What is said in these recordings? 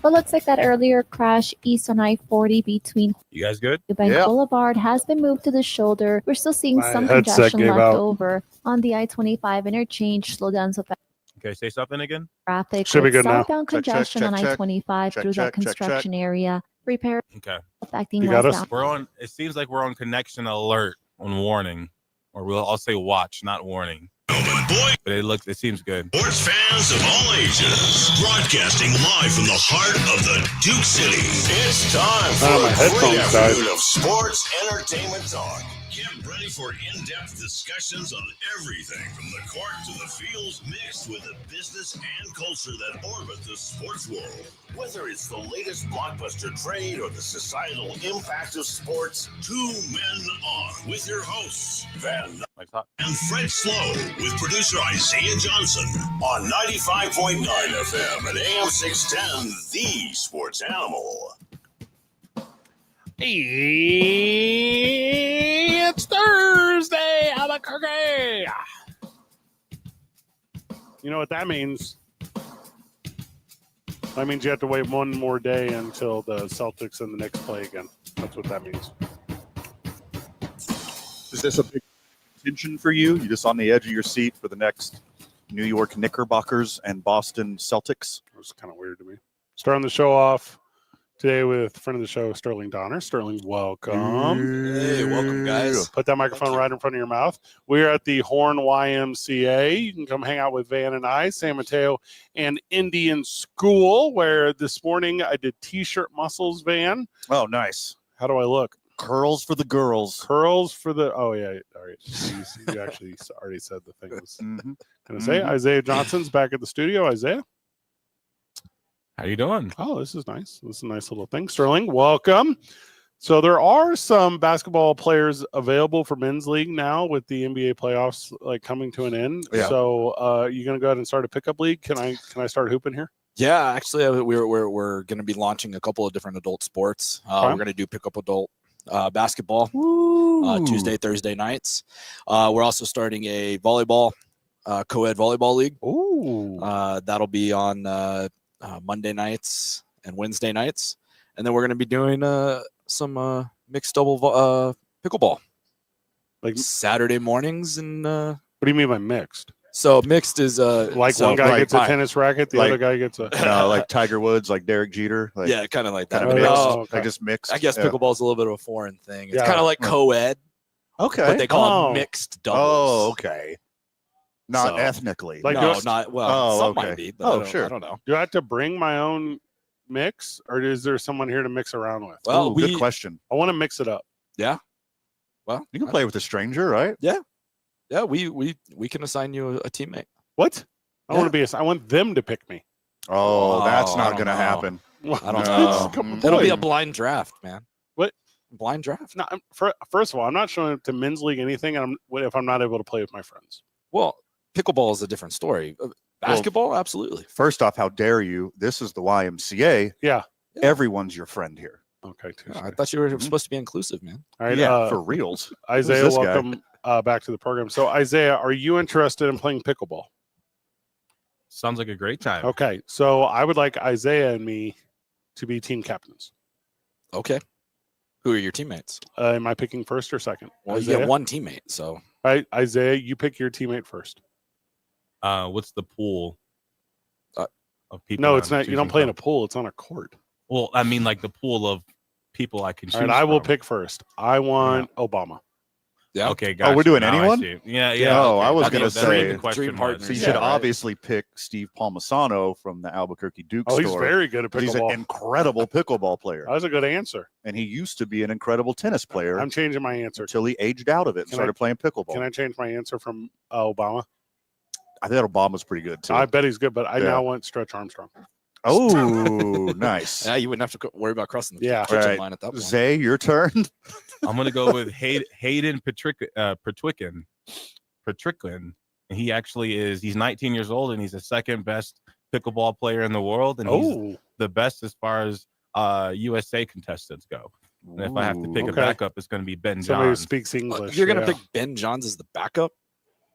But looks like that earlier crash east on I-40 between you guys good? Bank Boulevard has been moved to the shoulder. We're still seeing some congestion left over on the I-25 interchange. Slowdowns of Okay, say something again. traffic. Should be good now. Southbound congestion on I-25 through that construction area. Repair affecting westbound. We're on. It seems like we're on connection alert on warning, or I'll say watch, not warning. But it seems good. Sports fans of all ages, broadcasting live from the heart of the Duke City. It's time for a great afternoon of sports entertainment talk. Get ready for in-depth discussions on everything from the court to the fields, mixed with the business and culture that orbit the sports world. Whether it's the latest blockbuster trade or the societal impact of sports, two men on with your hosts, Van and Fred Slow, with producer Isaiah Johnson on 95.9 FM and AM 610, the sports animal. It's Thursday, Albuquerque. You know what that means? That means you have to wait one more day until the Celtics and the Knicks play again. That's what that means. Is this a big tension for you? You just on the edge of your seat for the next New York Knickerbockers and Boston Celtics? It was kind of weird to me. Starting the show off today with friend of the show, Sterling Donner. Sterling, welcome. Hey, welcome, guys. Put that microphone right in front of your mouth. We're at the Horn YMCA. You can come hang out with Van and I, San Mateo, and Indian School, where this morning I did T-shirt muscles, Van. Oh, nice. How do I look? Curls for the girls. Curls for the... Oh, yeah. All right. You actually already said the thing I was going to say. Isaiah Johnson's back at the studio. Isaiah? How you doing? Oh, this is nice. This is a nice little thing. Sterling, welcome. So there are some basketball players available for men's league now with the NBA playoffs coming to an end. Yeah. So you going to go ahead and start a pickup league? Can I start hooping here? Yeah, actually, we're going to be launching a couple of different adult sports. We're going to do pickup adult basketball Tuesday, Thursday nights. We're also starting a volleyball co-ed volleyball league. Ooh. That'll be on Monday nights and Wednesday nights, and then we're going to be doing some mixed double pickleball, like Saturday mornings. And what do you mean by mixed? So mixed is one guy gets a tennis racket, the other guy gets a like Tiger Woods, like Derek Jeter. Yeah, kind of like that. I just mixed. I guess pickleball is a little bit of a foreign thing. It's kind of like co-ed. Okay, but they call it mixed doubles. Oh, okay. Not ethnically. Some might be. But sure. I don't know. Do I have to bring my own mix, or is there someone here to mix around with? Well, good question. I want to mix it up. Yeah. Well, you can play with a stranger, right? Yeah. Yeah. We can assign you a teammate. What? I want them to pick me. Oh, that's not going to happen. I don't know. It'll be a blind draft, man. What? Blind draft? No. First of all, I'm not showing up to men's league anything, if I'm not able to play with my friends. Well, pickleball is a different story. Basketball, absolutely. First off, how dare you? This is the YMCA. Yeah. Everyone's your friend here. Okay. I thought you were supposed to be inclusive, man. All right. Yeah, for reals. Isaiah, welcome back to the program. So, Isaiah, are you interested in playing pickleball? Sounds like a great time. Okay. So, I would like Isaiah and me to be team captains. Okay. Who are your teammates? Am I picking first or second? Well, Isaiah? you get one teammate, so. All right, Isaiah, you pick your teammate first. What's the pool of people? No, it's not. You don't play in a pool. It's on a court. Well, I mean, like the pool of people I can choose. All right, I will pick first. I want Obama. Yeah. Okay, guys. Oh, we're doing anyone? Yeah. Oh, okay. I was going to say. Dream partner. So you should obviously pick Steve Palmisano from the Albuquerque Duke store. He's very good at pickleball. He's an incredible pickleball player. That was a good answer. And he used to be an incredible tennis player. I'm changing my answer. Until he aged out of it and started playing pickleball. Can I change my answer from Obama? I think Obama's pretty good, too. I bet he's good, but I now want Stretch Armstrong. Oh, nice. Yeah, you wouldn't have to worry about crossing the kitchen line at that point. Zay, your turn. I'm going to go with Hayden Patricklin. He actually he's 19 years old, and he's the second best pickleball player in the world. And he's the best as far as USA contestants go. And if I have to pick a backup, it's going to be Ben Johns. Somebody who speaks English. You're going to pick Ben Johns as the backup?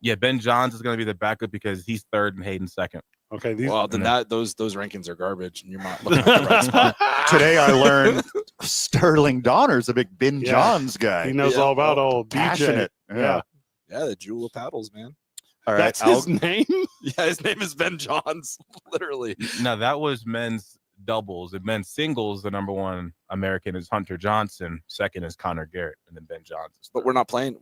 Yeah, Ben Johns is going to be the backup because he's third and Hayden second. Okay. Then those rankings are garbage, and you're not looking at the right spot. Today I learned Sterling Donner's a big Ben Johns guy. He knows all about old passionate. DJ. Yeah, the Jewel of Paddles, man. All right. That's his name? Yeah, his name is Ben Johns, literally. Now that was men's doubles. In men's singles, the number one American is Hunter Johnson. Second is Connor Garrett, and then Ben Johns. But we're not playing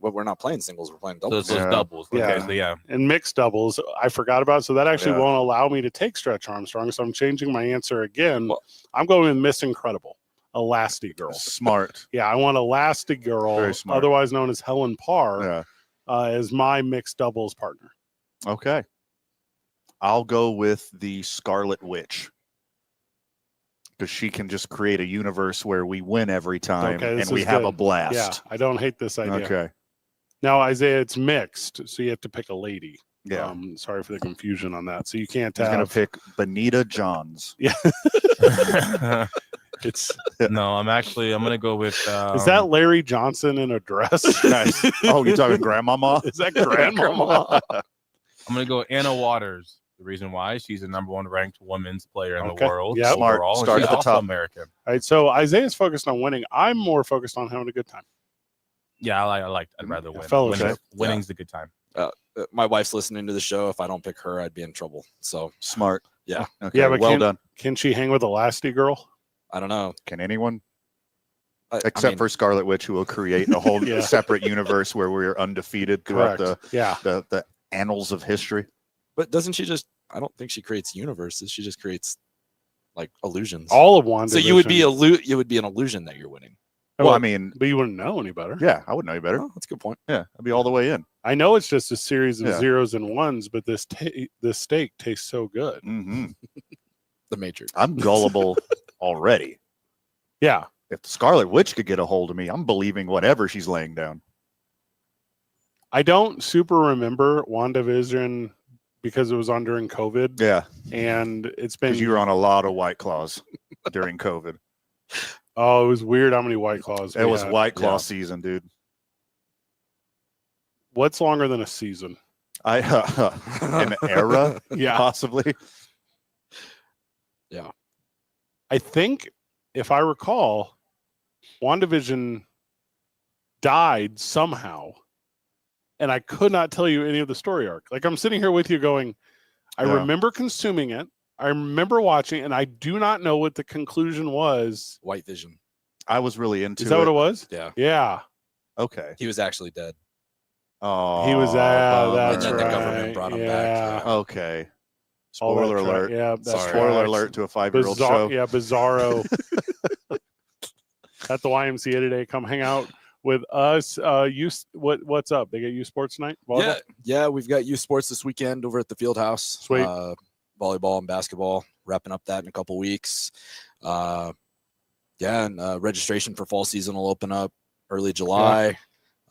singles. We're playing doubles. So it's doubles. Okay, so yeah. And mixed doubles, I forgot about. So that actually won't allow me to take Stretch Armstrong. So I'm changing my answer again. Well, I'm going with Miss Incredible, Elastigirl. Smart. Yeah, I want Elastigirl, Very smart. otherwise known as Helen Parr, as my mixed doubles partner. Okay. I'll go with the Scarlet Witch. Because she can just create a universe where we win every time and we have a blast. Yeah, I don't hate this idea. Okay. Now, Isaiah, it's mixed, so you have to pick a lady. Yeah. Sorry for the confusion on that. So you can't He's have. going to pick Benita Johns. Yeah. It's. No, I'm going to go with. Is that Larry Johnson in a dress? Nice. Oh, you're talking Grandmama? Is that Grandmama? I'm going to go Anna Waters. The reason why, she's the number one ranked women's player in the world. Yeah, smart. Overall. Start She's at the also top. American. All right, so Isaiah's focused on winning. I'm more focused on having a good time. Yeah, I'd rather win. Fellowship. Winning's a good time. My wife's listening to the show. If I don't pick her, I'd be in trouble. So Smart. Yeah. Okay, Yeah, but well done. Can she hang with Elastigirl? I don't know. Can anyone? I Except mean, for Scarlet Witch, who will create a whole separate universe where we're undefeated throughout the annals of history. But doesn't she just? I don't think she creates universes. She just creates like illusions. All of one. So you would be it would be an illusion that you're winning. Well, I mean, but you wouldn't know any better. Yeah, I would know you better. Oh, that's a good point. Yeah, I'd be all the way in. I know it's just a series of zeros and ones, but this steak tastes so good. Mm-hmm. The Matrix. I'm gullible already. Yeah. If the Scarlet Witch could get a hold of me, I'm believing whatever she's laying down. I don't super remember WandaVision because it was on during COVID. Yeah. And it's been. Because you were on a lot of White Claws during COVID. Oh, it was weird how many White Claws. It was White Claw season, dude. What's longer than a season? An era, possibly. Yeah. I think, if I recall, WandaVision died somehow, and I could not tell you any of the story arc. Like, I'm sitting here with you going, I remember consuming it. I remember watching, and I do not know what the conclusion was. White Vision. I was really into it. Is that what it was? Yeah. Yeah. Okay. He was actually dead. Oh. He was that's and then right. the government brought him back. Okay. Spoiler alert. Yeah. Spoiler alert to a 5-year-old show. Yeah, Bizarro. At the YMCA today. Come hang out with us. What's up? They get U Sports tonight? Volleyball? Yeah, we've got U Sports this weekend over at the field house. Sweet. Volleyball and basketball, wrapping up that in a couple weeks. And registration for fall season will open up early July.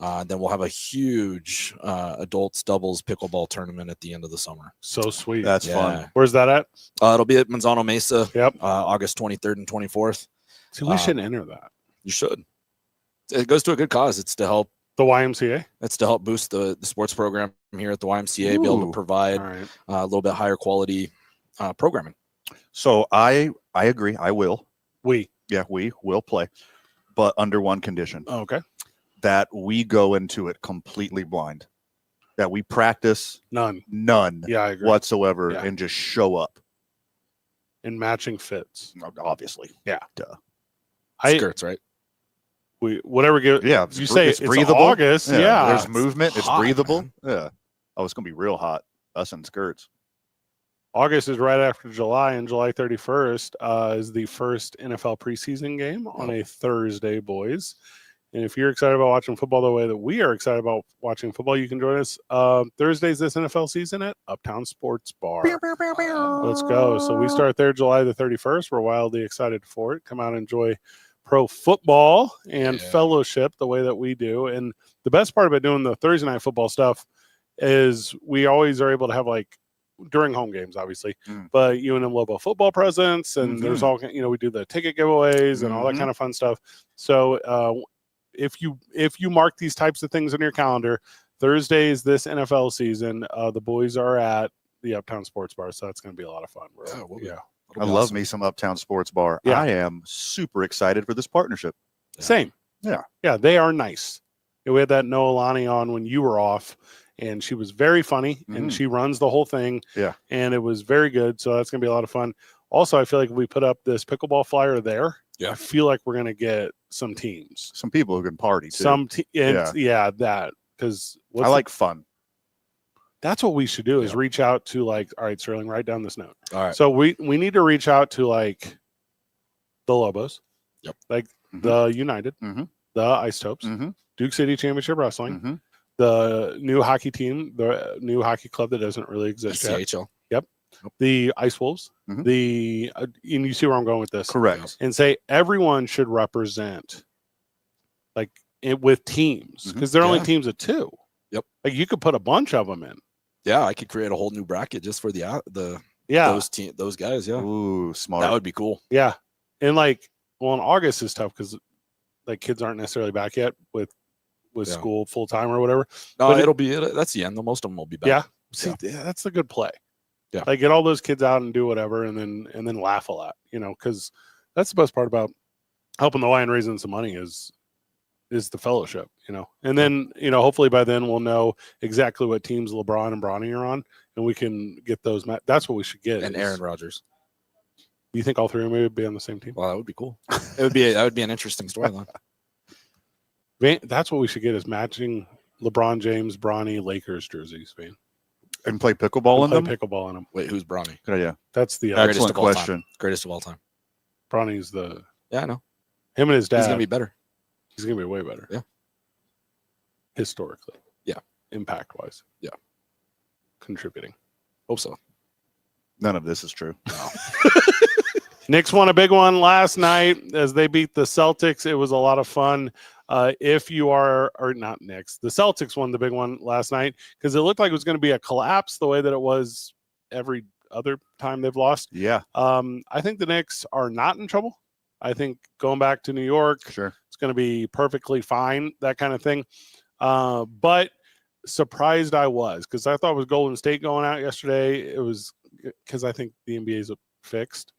Then we'll have a huge adults doubles pickleball tournament at the end of the summer. So sweet. That's fun. Where's that at? It'll be at Manzano Mesa. Yep. August 23rd and 24th. See, we should enter that. You should. It goes to a good cause. It's to help the YMCA. It's to help boost the sports program here at the YMCA, be able to provide a little bit higher quality programming. So I agree. I will. We will play, but under one condition. Okay. That we go into it completely blind. That we practice none. Yeah, I agree. Whatsoever, and just show up in matching fits. Obviously, yeah. Duh. Skirts, right? Whatever. Yeah, you say it's breathable. August. Yeah, there's movement. It's breathable. Yeah. Oh, it's gonna be real hot. Us in skirts. August is right after July, and July 31st is the first NFL preseason game on a Thursday, boys. And if you're excited about watching football the way that we are excited about watching football, you can join us Thursdays this NFL season at Uptown Sports Bar. Let's go. So we start there July the 31st. We're wildly excited for it. Come out and enjoy pro football and fellowship the way that we do. And the best part about doing the Thursday night football stuff is we always are able to have, like, during home games, obviously, but UNM Lobo football presence, and there's all, we do the ticket giveaways and all that kind of fun stuff. So if you mark these types of things on your calendar, Thursdays this NFL season, the boys are at the Uptown Sports Bar, so that's going to be a lot of fun. I love me some Uptown Sports Bar. Yeah. I am super excited for this partnership. Yeah. Same. Yeah, they are nice. We had that Noah Lonnie on when you were off, and she was very funny, and she runs the whole thing. Yeah. And it was very good, so that's going to be a lot of fun. Also, I feel like if we put up this pickleball flyer there, I feel like we're going to get some teams. Some people who can party, too. That. Because I like fun. That's what we should do is reach out to all right, Sterling, write down this note. All right. So we need to reach out to the Lobos, the United, the Ice Topes, Duke City Championship Wrestling, the new hockey team, the new hockey club that doesn't really exist yet. CHL. Yep. The Ice Wolves, and you see where I'm going with this. Correct. And say everyone should represent with teams because they're only teams of 2. Yep. Like you could put a bunch of them in. Yeah, I could create a whole new bracket just for those guys. Yeah. Ooh, smart. That would be cool. Yeah. And in August is tough because kids aren't necessarily back yet with school full time or whatever. No, that's the end. Most of them will be back. Yeah. See, that's a good play. Yeah. Get all those kids out and do whatever and then laugh a lot, because that's the best part about helping the Y and raising some money is the fellowship, and then, hopefully by then we'll know exactly what teams LeBron and Bronny are on and we can get those. That's what we should get. And Aaron Rodgers. Do you think all 3 of them would be on the same team? Well, that would be cool. That would be an interesting storyline. That's what we should get is matching LeBron James, Bronny, Lakers jerseys, man. And play pickleball in them? Pickleball in them. Wait, who's Bronny? Good idea. That's the excellent question. Greatest of all time. Bronny's the... Yeah, I know. Him and his dad. He's going to be better. He's going to be way better. Yeah. Historically. Yeah. Impact-wise. Yeah. Contributing. Hope so. None of this is true. No. Knicks won a big one last night as they beat the Celtics. It was a lot of fun. If you are, or not Knicks, the Celtics won the big one last night because it looked like it was going to be a collapse the way that it was every other time they've lost. Yeah. I think the Knicks are not in trouble. I think going back to New York, it's going to be perfectly fine, that kind of thing. But surprised I was because I thought it was Golden State going out yesterday. It was because I think the NBA is fixed,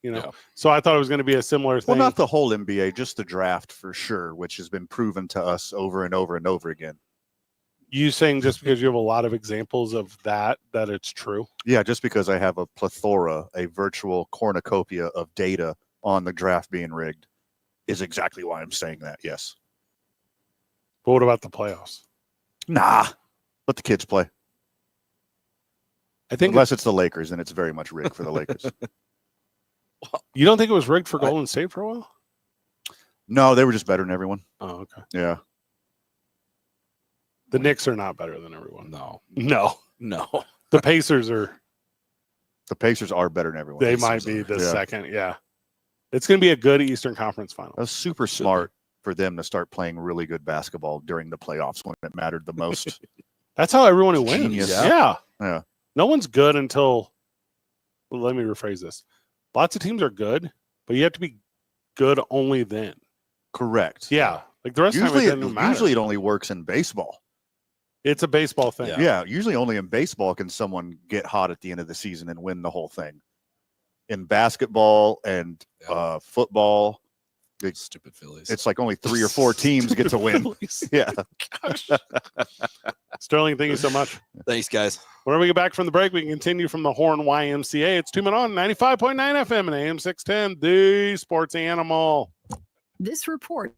So I thought it was going to be a similar thing. Well, not the whole NBA, just the draft for sure, which has been proven to us over and over and over again. You saying just because you have a lot of examples of that it's true? Yeah, just because I have a virtual cornucopia of data on the draft being rigged is exactly why I'm saying that, yes. But what about the playoffs? Nah, let the kids play. I think unless it's the Lakers, then it's very much rigged for the Lakers. You don't think it was rigged for Golden State for a while? No, they were just better than everyone. Oh, okay. Yeah. The Knicks are not better than everyone. No. The Pacers are. The Pacers are better than everyone. They might be the second. Yeah. It's going to be a good Eastern Conference final. That was super smart for them to start playing really good basketball during the playoffs when it mattered the most. That's how everyone who wins. Genius. Yeah. Yeah. No one's good until. Well, let me rephrase this. Lots of teams are good, but you have to be good only then. Correct. Yeah. Like the rest of the time, it doesn't matter. Usually it only works in baseball. It's a baseball thing. Yeah. Usually only in baseball can someone get hot at the end of the season and win the whole thing. In basketball and football, stupid Phillies. It's like only 3 or 4 teams get to win. Yeah. Gosh. Sterling, thank you so much. Thanks, guys. When we get back from the break, we can continue from the Horn YMCA. It's 2 Men On 95.9 FM and AM 610, the Sports Animal. This report.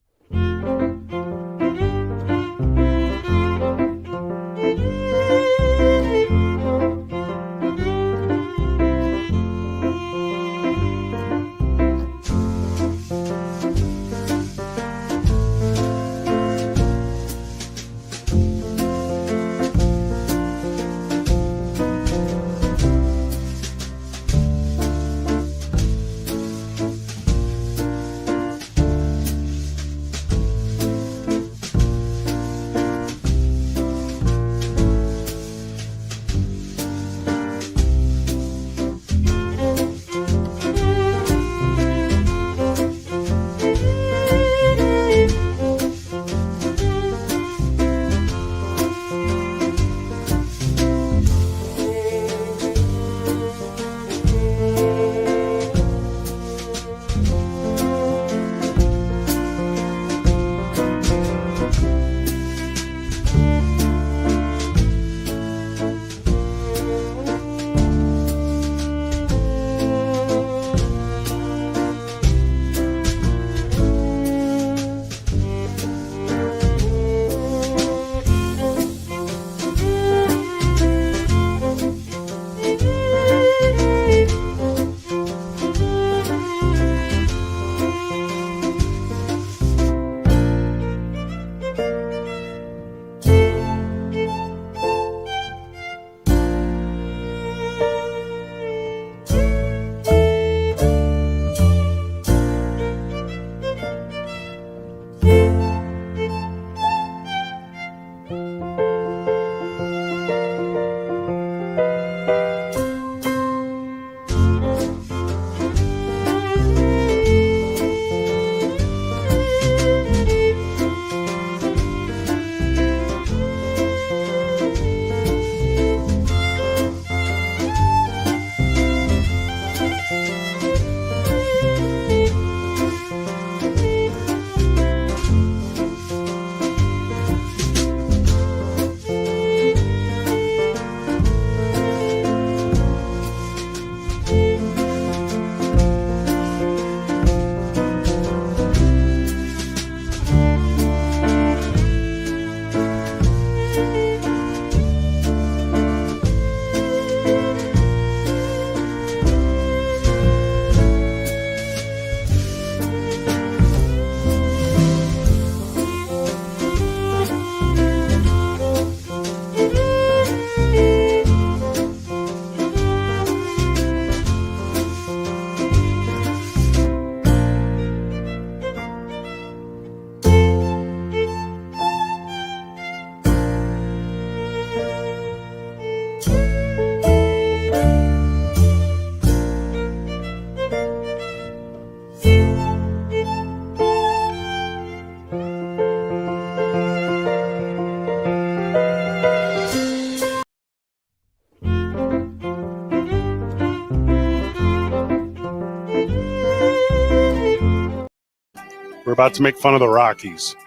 about to make fun of the Rockies.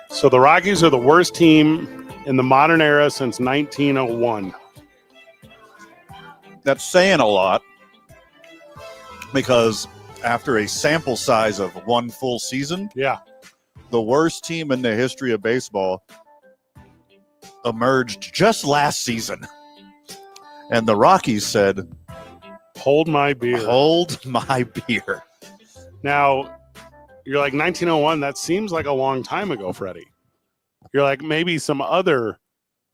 So the Rockies are the worst team in the modern era since 1901. That's saying a lot because after a sample size of one full season, the worst team in the history of baseball emerged just last season. And the Rockies said, hold my beer. Hold my beer. Now, you're like 1901, that seems like a long time ago, Freddie. You're like maybe some other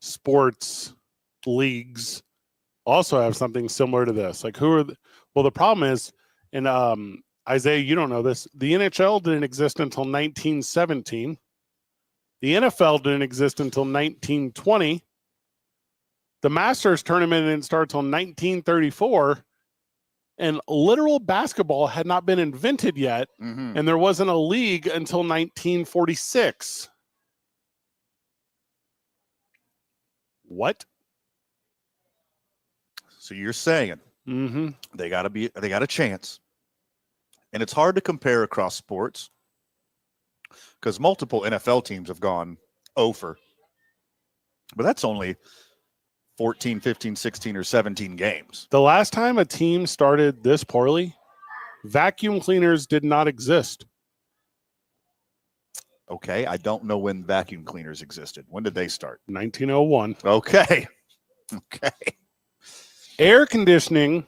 sports leagues also have something similar to this. Like who are well, the problem is, and Isaiah, you don't know this, the NHL didn't exist until 1917. The NFL didn't exist until 1920. The Masters tournament didn't start until 1934. And literal basketball had not been invented yet. Mm-hmm. And there wasn't a league until 1946. What? So you're saying they got a chance. And it's hard to compare across sports because multiple NFL teams have gone over. But that's only 14, 15, 16, or 17 games. The last time a team started this poorly, vacuum cleaners did not exist. Okay, I don't know when vacuum cleaners existed. When did they start? 1901. Okay. Air conditioning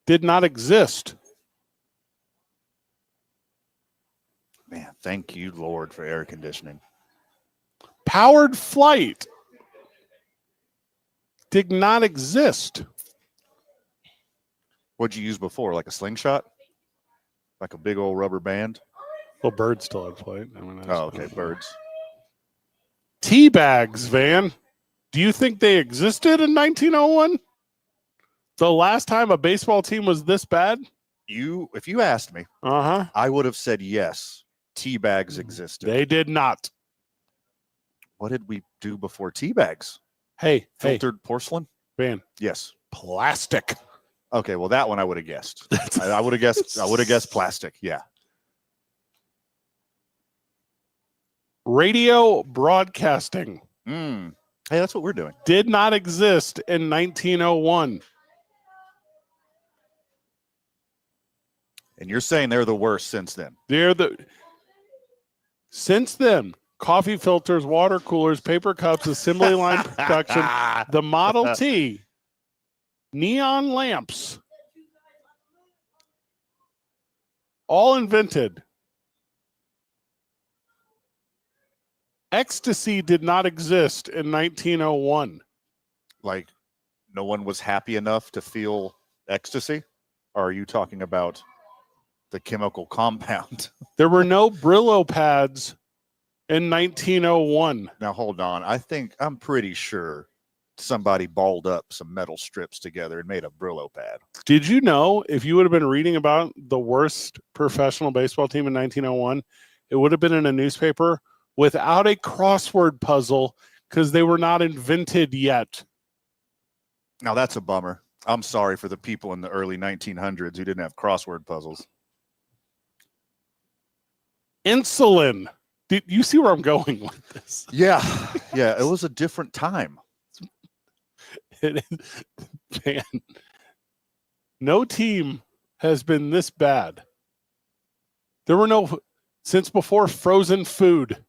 did not exist. Man, thank you, Lord, for air conditioning. Powered flight did not exist. What'd you use before? Like a slingshot? Like a big old rubber band? Well, birds still had flight. Okay, birds. Tea bags, Van. Do you think they existed in 1901? The last time a baseball team was this bad? If you asked me, I would have said yes. Tea bags existed. They did not. What did we do before tea bags? Filtered porcelain? Van. Yes. Plastic. Okay, well that one I would have guessed. I would have guessed plastic. Yeah. Radio broadcasting. Hey, that's what we're doing. Did not exist in 1901. And you're saying they're the worst since then? Since then, coffee filters, water coolers, paper cups, assembly line production, the Model T, neon lamps, all invented. Ecstasy did not exist in 1901. Like, no one was happy enough to feel ecstasy? Or are you talking about the chemical compound? There were no Brillo pads in 1901. Now, hold on. I'm pretty sure somebody balled up some metal strips together and made a Brillo pad. Did you know if you would have been reading about the worst professional baseball team in 1901, it would have been in a newspaper without a crossword puzzle because they were not invented yet. Now, that's a bummer. I'm sorry for the people in the early 1900s who didn't have crossword puzzles. Insulin. Did you see where I'm going with this? Yeah. It was a different time. It is, man, no team has been this bad. There were since before frozen food.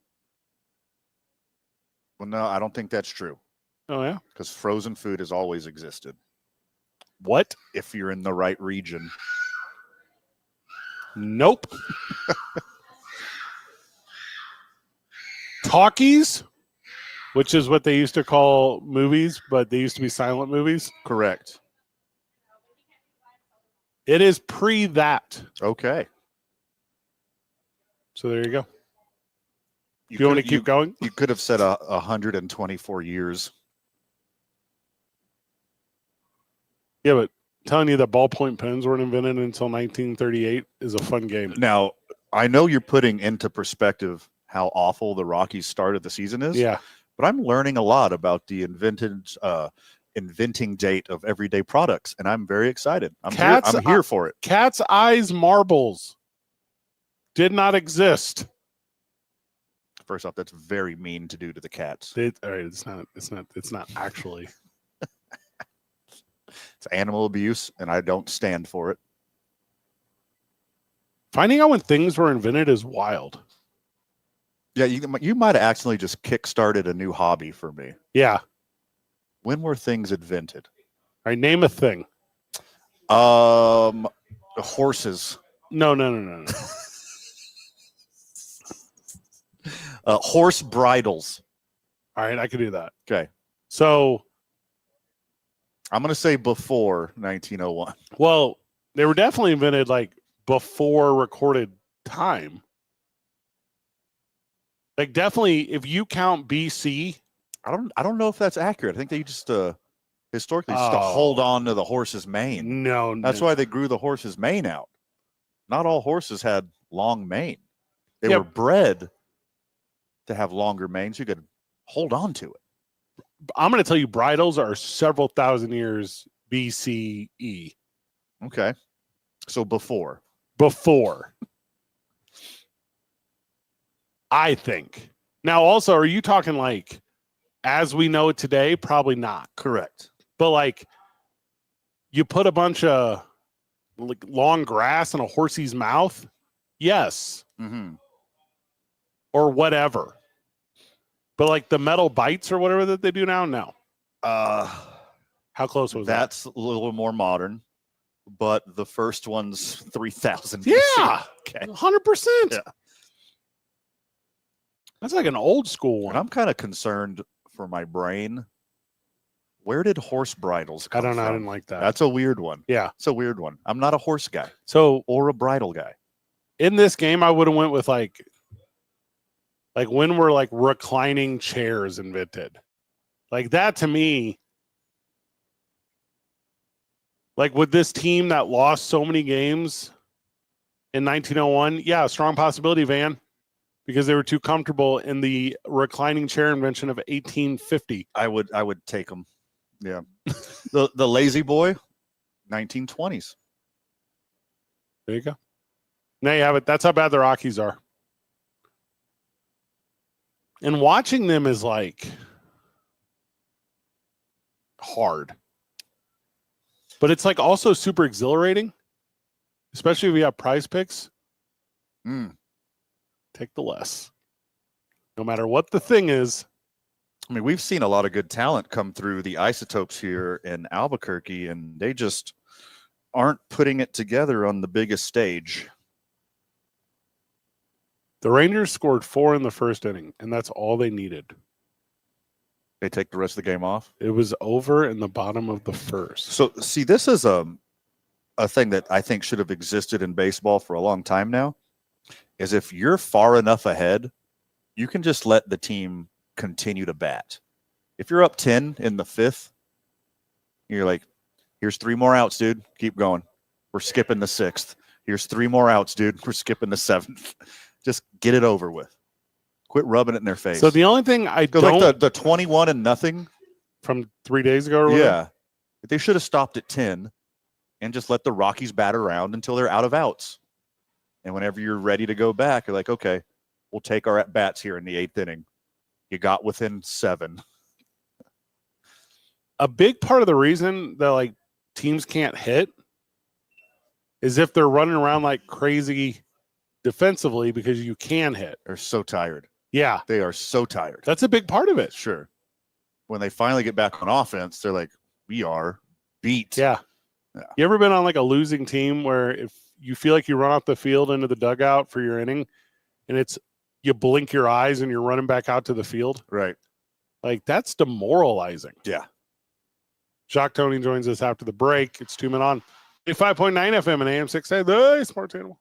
Well, no, I don't think that's true. Oh, yeah? Because frozen food has always existed. What? If you're in the right region. Nope. Talkies, which is what they used to call movies, but they used to be silent movies. Correct. It is pre that. Okay. So there you go. Do you want to keep going? You could have said 124 years. Yeah, but telling you that ballpoint pens weren't invented until 1938 is a fun game. Now, I know you're putting into perspective how awful the Rockies' start of the season is. Yeah. But I'm learning a lot about the inventing date of everyday products, and I'm very excited. I'm here for it. Cat's eyes marbles. did not exist. First off, that's very mean to do to the cats. All right, it's not actually. It's animal abuse, and I don't stand for it. Finding out when things were invented is wild. Yeah, you might have accidentally just kickstarted a new hobby for me. Yeah. When were things invented? All right, name a thing. Horses. No. Horse bridles. All right, I could do that. Okay. So I'm going to say before 1901. Well, they were definitely invented like before recorded time. Like definitely, if you count BC, I don't know if that's accurate. I think they just historically just to hold on to the horse's mane. No, that's why they grew the horse's mane out. Not all horses had long mane. They were bred to have longer manes. You could hold on to it. I'm going to tell you, bridles are several thousand years BCE. Okay, so before. I think. Now, also, are you talking like as we know it today? Probably not. Correct. But like, you put a bunch of like long grass in a horsey's mouth? Yes. Mm-hmm. Or whatever. But like the metal bites or whatever that they do now? No. How close was that? That's a little more modern, but the first one's 3,000. Yeah. Okay. 100%. Yeah. That's like an old school one. And I'm kind of concerned for my brain. Where did horse bridles come from? I didn't like that. That's a weird one. Yeah. It's a weird one. I'm not a horse guy. Or a bridle guy. In this game, I would have went with like when were like reclining chairs invented? Like that to me, like with this team that lost so many games in 1901, yeah, strong possibility, Van, because they were too comfortable in the reclining chair invention of 1850. I would take them. Yeah. the lazy boy, 1920s. There you go. There you have it. That's how bad the Rockies are. And watching them is like hard. But it's like also super exhilarating, especially if you have prize picks. Take the less. No matter what the thing is. I mean, we've seen a lot of good talent come through the Isotopes here in Albuquerque, and they just aren't putting it together on the biggest stage. The Rangers scored 4 in the first inning, and that's all they needed. They take the rest of the game off? It was over in the bottom of the first. So, see, this is a thing that I think should have existed in baseball for a long time now, is if you're far enough ahead, you can just let the team continue to bat. If you're up 10 in the 5th, you're like, here's 3 more outs, dude. Keep going. We're skipping the 6th. Here's 3 more outs, dude. We're skipping the 7th. Just get it over with. Quit rubbing it in their face. So the only thing I don't... Like the 21-0 from 3 days ago or whatever? Yeah. They should have stopped at 10 and just let the Rockies bat around until they're out of outs. And whenever you're ready to go back, you're like, okay, we'll take our at-bats here in the 8th inning. You got within 7. A big part of the reason that like teams can't hit is if they're running around like crazy defensively because you can hit. They're so tired. Yeah. They are so tired. That's a big part of it. Sure. When they finally get back on offense, they're like, we are beat. Yeah. You ever been on like a losing team where if you feel like you run off the field into the dugout for your inning and it's you blink your eyes and you're running back out to the field? Right. Like that's demoralizing. Yeah. Jacques Tony joins us after the break. It's 2 Men On 5.9 FM and AM 6A, the Sports Animal.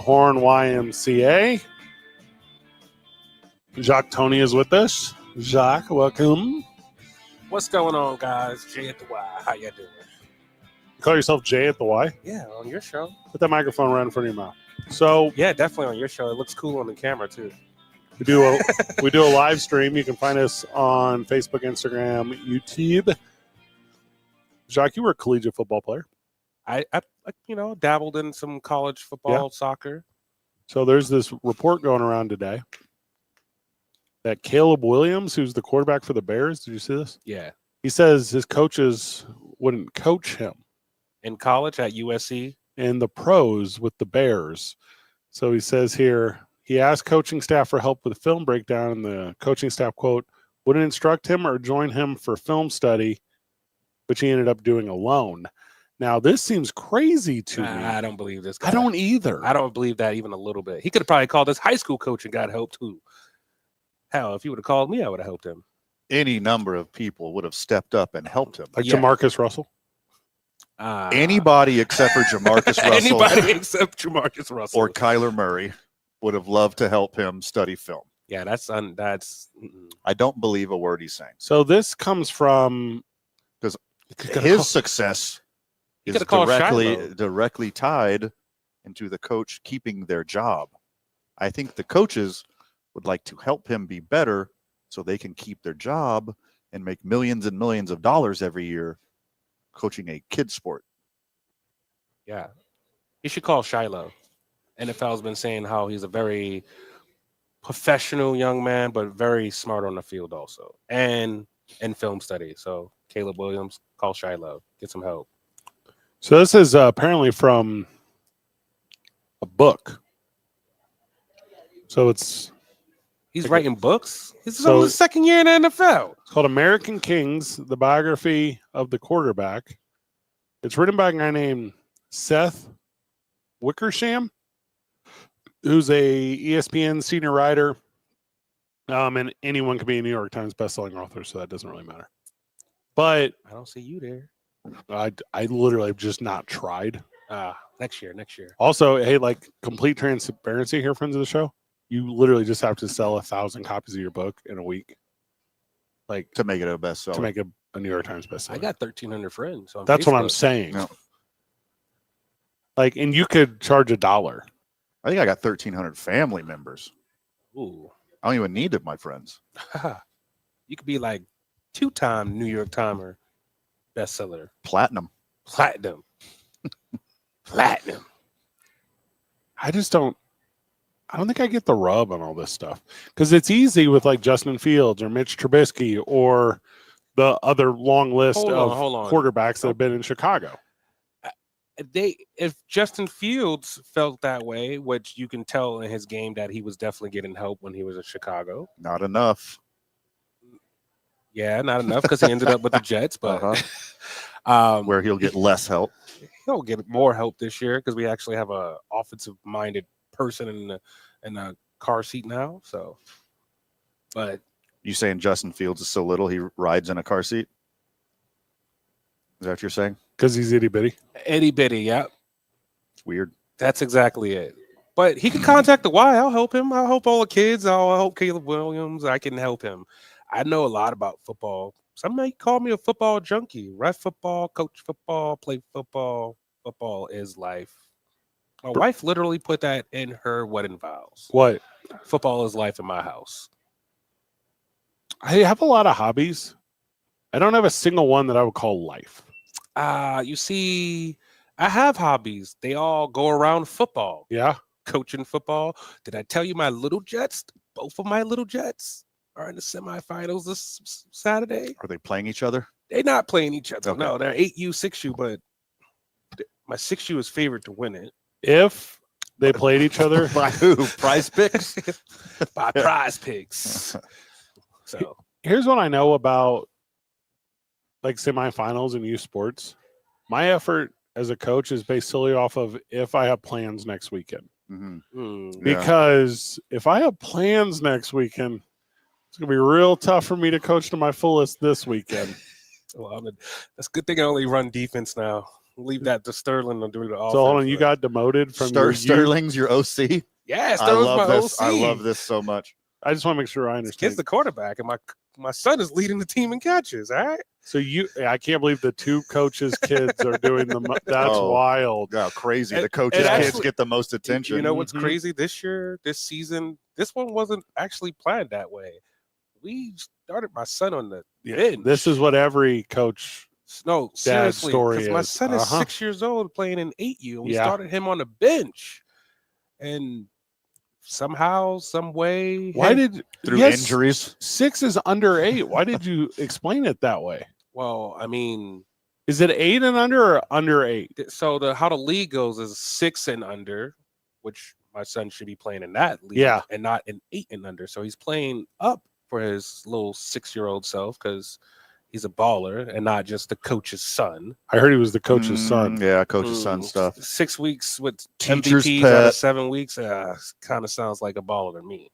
Horn YMCA. Jacques Tony is with us. Jacques, welcome. What's going on, guys? Jay at the Y. How you doing? You call yourself Jay at the Y? Yeah, on your show. Put that microphone right in front of your mouth. So yeah, definitely on your show. It looks cool on the camera too. We do a live stream. You can find us on Facebook, Instagram, YouTube. Jacques, you were a collegiate football player. I dabbled in some college football, soccer. So there's this report going around today that Caleb Williams, who's the quarterback for the Bears, did you see this? Yeah. He says his coaches wouldn't coach him in college at USC and the pros with the Bears. So he says here, he asked coaching staff for help with a film breakdown, and the coaching staff, quote, wouldn't instruct him or join him for film study, which he ended up doing alone. Now, this seems crazy to me. I don't believe this guy. I don't either. I don't believe that even a little bit. He could have probably called his high school coach and got help too. Hell, if he would have called me, I would have helped him. Any number of people would have stepped up and helped him. Like Jamarcus Russell? Anybody except for Jamarcus Russell. Anybody except Jamarcus Russell. Or Kyler Murray would have loved to help him study film. Yeah, that's. I don't believe a word he's saying. So this comes from because his success is directly tied into the coach keeping their job. I think the coaches would like to help him be better so they can keep their job and make millions and millions of dollars every year coaching a kid sport. Yeah. You should call Shiloh. NFL's been saying how he's a very professional young man, but very smart on the field also, and in film study. So Caleb Williams, call Shiloh, get some help. So this is apparently from a book. So he's writing books. This is only the second year in the NFL. It's called American Kings: The Biography of the Quarterback. It's written by a guy named Seth Wickersham, who's a ESPN senior writer, and anyone can be a New York Times bestselling author, so that doesn't really matter. But I don't see you there. I literally have just not tried. Next year. Also, hey, like complete transparency here, friends of the show. You literally just have to sell 1,000 copies of your book in a week, like to make it a bestseller. To make a New York Times bestseller. I got 1,300 friends. That's Facebook. What I'm saying. No. Like, and you could charge $1. I think I got 1,300 family members. Ooh. I don't even need it, my friends. You could be like 2-time New York Timer bestseller. Platinum. I don't think I get the rub on all this stuff because it's easy with like Justin Fields or Mitch Trubisky or the other long list of quarterbacks that have been in Chicago. If Justin Fields felt that way, which you can tell in his game that he was definitely getting help when he was in Chicago. Not enough. Yeah, not enough because he ended up with the Jets, but where he'll get less help. He'll get more help this year because we actually have a offensive-minded person in the car seat now. So, but you saying Justin Fields is so little he rides in a car seat? Is that what you're saying? Because he's itty bitty. Itty bitty, yeah. It's weird. That's exactly it. But he can contact the Y. I'll help him. I'll help all the kids. I'll help Caleb Williams. I can help him. I know a lot about football. Some might call me a football junkie. Ref football, coach football, play football. Football is life. My wife literally put that in her wedding vows. What? Football is life in my house. I have a lot of hobbies. I don't have a single one that I would call life. You see, I have hobbies. They all go around football. Yeah. Coaching football. Did I tell you my little Jets? Both of my little Jets are in the semifinals this Saturday. Are they playing each other? They're not playing each other. Okay. No, they're 8U, 6U, but my 6U is favored to win it. If they played each other. By who? Prize Picks? By Prize Picks. So here's what I know about like semifinals and youth sports. My effort as a coach is based solely off of if I have plans next weekend. Mm-hmm. Because if I have plans next weekend, it's going to be real tough for me to coach to my fullest this weekend. Well, that's a good thing I only run defense now. Leave that to Sterling to do the offense. So hold on, you got demoted from Sterling's your OC. Yeah, I love my this. OC. I love this so much. I just want to make sure I This understand. kid's the quarterback, and my son is leading the team in catches. All right. So I can't believe the two coaches' kids are doing that's wild. Yeah, crazy. The And coaches' actually, kids get the most attention. You know what's crazy? This season, this one wasn't actually planned that way. We started my son on the bench. This is what every coach. No, seriously, story my is. son is 6 years old playing in 8U. We started him on the bench, and somehow, some way, through injuries? 6 is under 8. Why did you explain it that way? Well, I mean, is it 8 and under or under 8? So how the league goes is 6 and under, which my son should be playing in that league, and not in 8 and under. So he's playing up for his little 6-year-old self because he's a baller and not just the coach's son. I heard he was the coach's son. Yeah, coach's son stuff. 6 weeks with Teacher's MVPs pet. out of 7 weeks. Kind of sounds like a baller to me.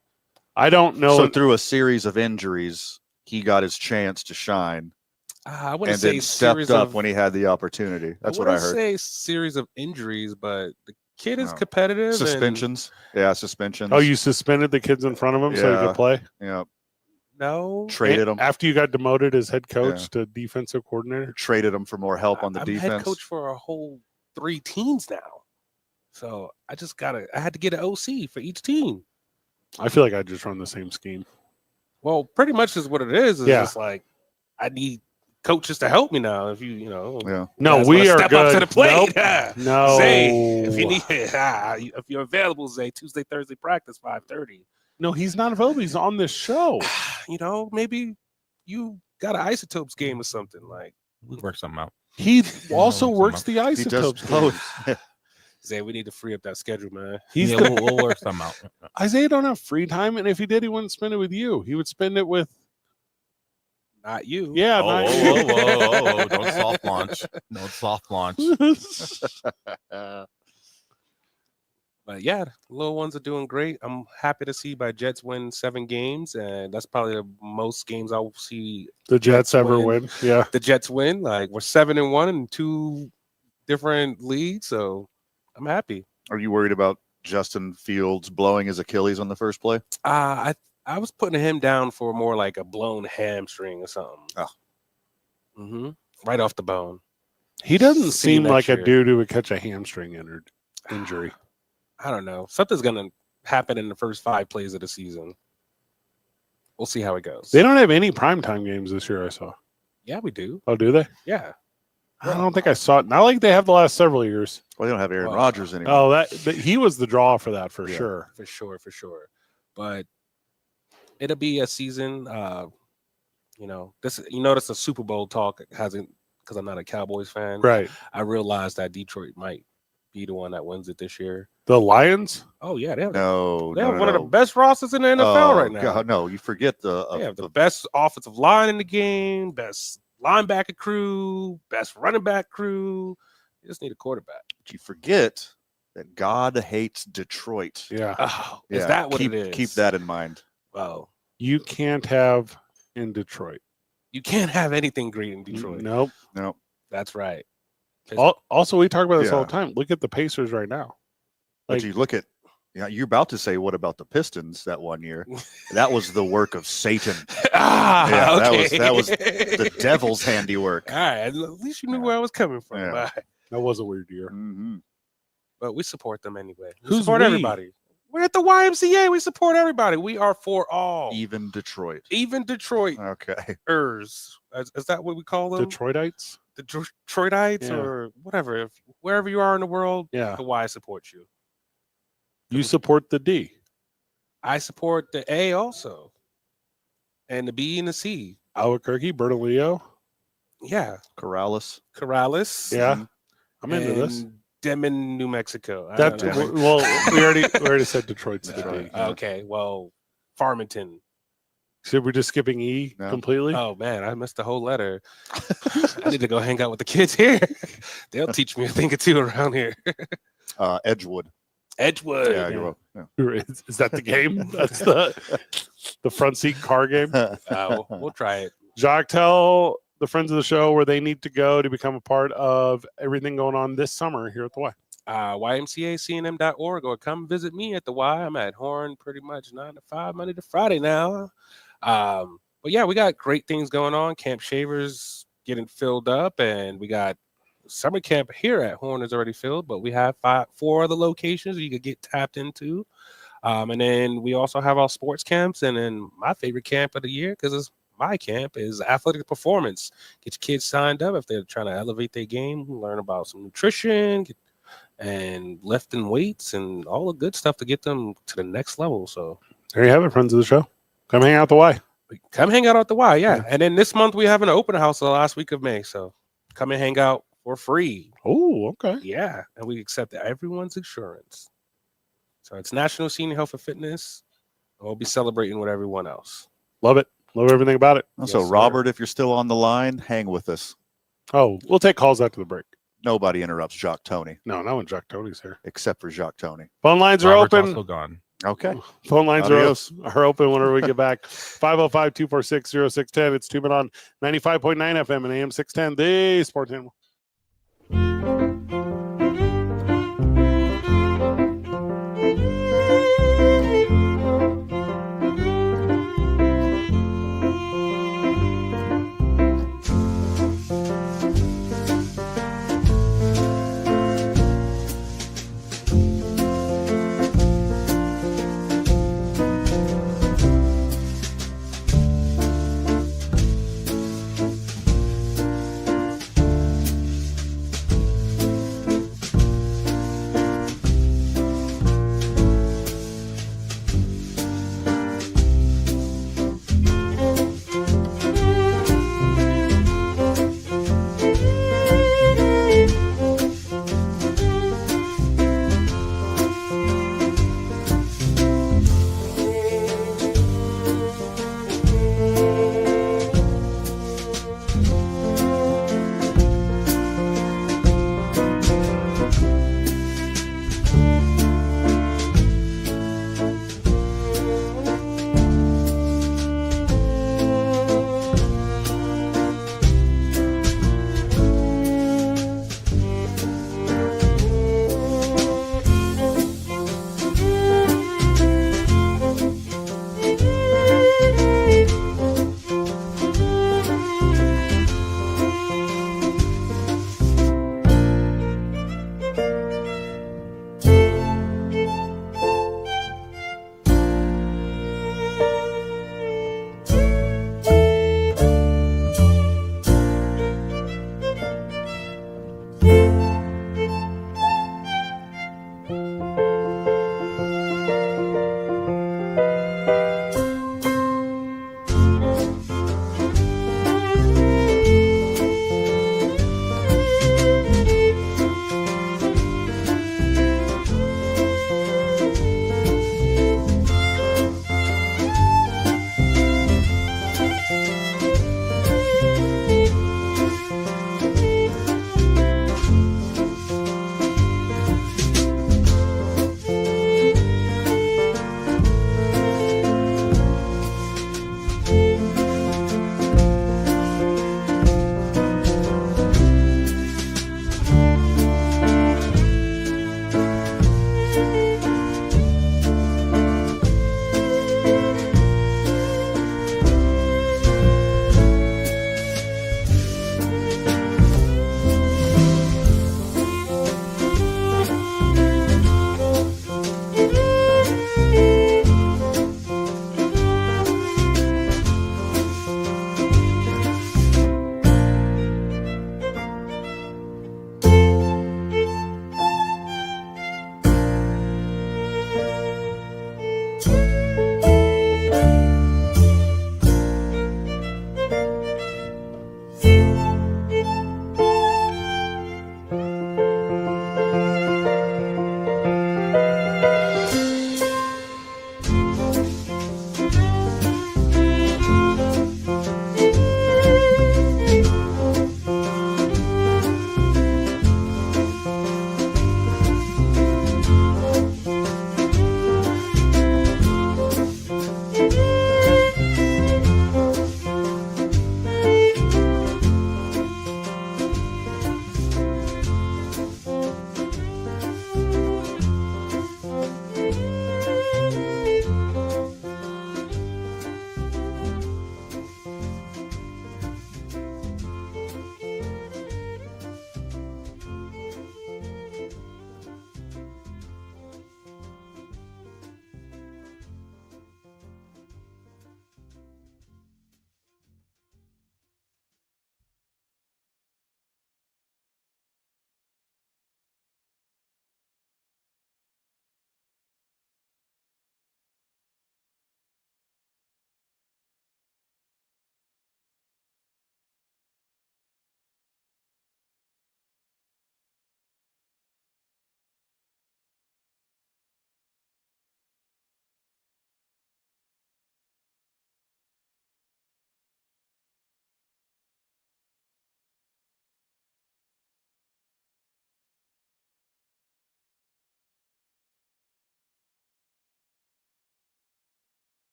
I don't know. So through a series of injuries, he got his chance to shine. I wouldn't and say then stepped up when he had the opportunity. That's what I heard. Say series of injuries, but the kid is competitive. Suspensions. suspensions. Oh, you suspended the kids in front of him so he could play? Yeah. No. Traded him. After you got demoted as head coach to defensive coordinator? Traded him for more help on the defense. I'm head coach for a whole 3 teams now. So I had to get an OC for each team. I feel like I just run the same scheme. Well, pretty much is what it is. It's just like I need coaches to help me now. If you know, no, we are step good. up to the plate. Nope. No, Zay, if you need, if you're available, Zay, Tuesday, Thursday practice 5:30. No, he's not available. He's on this show. You know, maybe you got an Isotopes game or something. Like we'll work something out. He also works the Isotopes game. Zay, we need to free up that schedule, man. We'll work something out. Isaiah don't have free time, and if he did, he wouldn't spend it with you. He would spend it with not you. Yeah, not you. Whoa. Don't soft launch. No soft launch. But yeah, the little ones are doing great. I'm happy to see my Jets win 7 games, and that's probably the most games I'll see the Jets ever win. Yeah, the Jets win. Like we're 7-1 in 2 different leagues, so I'm happy. Are you worried about Justin Fields blowing his Achilles on the first play? I was putting him down for more like a blown hamstring or something. Oh. Right off the bone. He doesn't seem like a dude who would catch a hamstring injury. I don't know. Something's going to happen in the first 5 plays of the season. We'll see how it goes. They don't have any primetime games this year, I saw. Yeah, we do. Oh, do they? Yeah. I don't think I saw it. Not like they have the last several years. Well, they don't have Aaron Rodgers anymore. Oh, he was the draw for that for sure. For sure. But it'll be a season. You notice the Super Bowl talk hasn't, because I'm not a Cowboys fan. Right. I realized that Detroit might be the one that wins it this year. The Lions? Oh yeah, they have one of the best rosters in the NFL right now. God, no, you forget they have the best offensive line in the game, best linebacker crew, best running back crew. You just need a quarterback. But you forget that God hates Detroit. Yeah. Oh, is that what it is? Keep that in mind. Well, you can't have in Detroit. You can't have anything great in Detroit. Nope. That's right. Also, we talk about this all the time. Look at the Pacers right now. But you look at, you're about to say, what about the Pistons that one year? That was the work of Satan. Okay. That was the devil's handiwork. All right. At least you knew where I was coming from. Yeah. That was a weird year. Mm-hmm. But we support them anyway. We support everybody. We're at the YMCA. We support everybody. We are for all. Even Detroit. Okay. Is that what we call them? Detroitites? The Detroitites or whatever. Wherever you are in the world, the Y supports you. You support the D. I support the A also. And the B and the C. Albuquerque, Bernalillo. Yeah. Corrales. Yeah. I'm into this. Demon, New Mexico. Well, we already said Detroit's the D. Okay. Well, Farmington. So we're just skipping E completely? Oh, man, I missed the whole letter. I need to go hang out with the kids here. They'll teach me a thing or two around here. Edgewood. Yeah, you will. Yeah. Is that the game? That's the front seat car game? We'll try it. Jacques, tell the friends of the show where they need to go to become a part of everything going on this summer here at the Y? YMCA.cnm.org, or come visit me at the Y. I'm at Horn pretty much 9 to 5, Monday to Friday now. But yeah, we got great things going on. Camp Shavers getting filled up, and we got summer camp here at Horn is already filled, but we have 4 other locations you could get tapped into. And then we also have our sports camps, and then my favorite camp of the year, because it's my camp, is athletic performance. Get your kids signed up if they're trying to elevate their game, learn about some nutrition and lifting weights and all the good stuff to get them to the next level. So there you have it, friends of the show. Come hang out at the Y. Come hang out at the Y, yeah. And then this month we have an open house the last week of May, so come and hang out for free. Oh, okay. Yeah, and we accept everyone's insurance. So it's National Senior Health and Fitness. We'll be celebrating with everyone else. Love it. Love everything about it. Also, Yes, Robert, if you're still on the line, hang with us. Oh, we'll take calls after the break. Nobody interrupts Jacques Tony. No, not when Jacques Tony's here. Except for Jacques Tony. Phone lines are Robert's open. also gone. Okay. Phone lines Adios. are open whenever we get back. 505-246-0610. It's 2 Men on 95.9 FM and AM 610. The Sports Animal.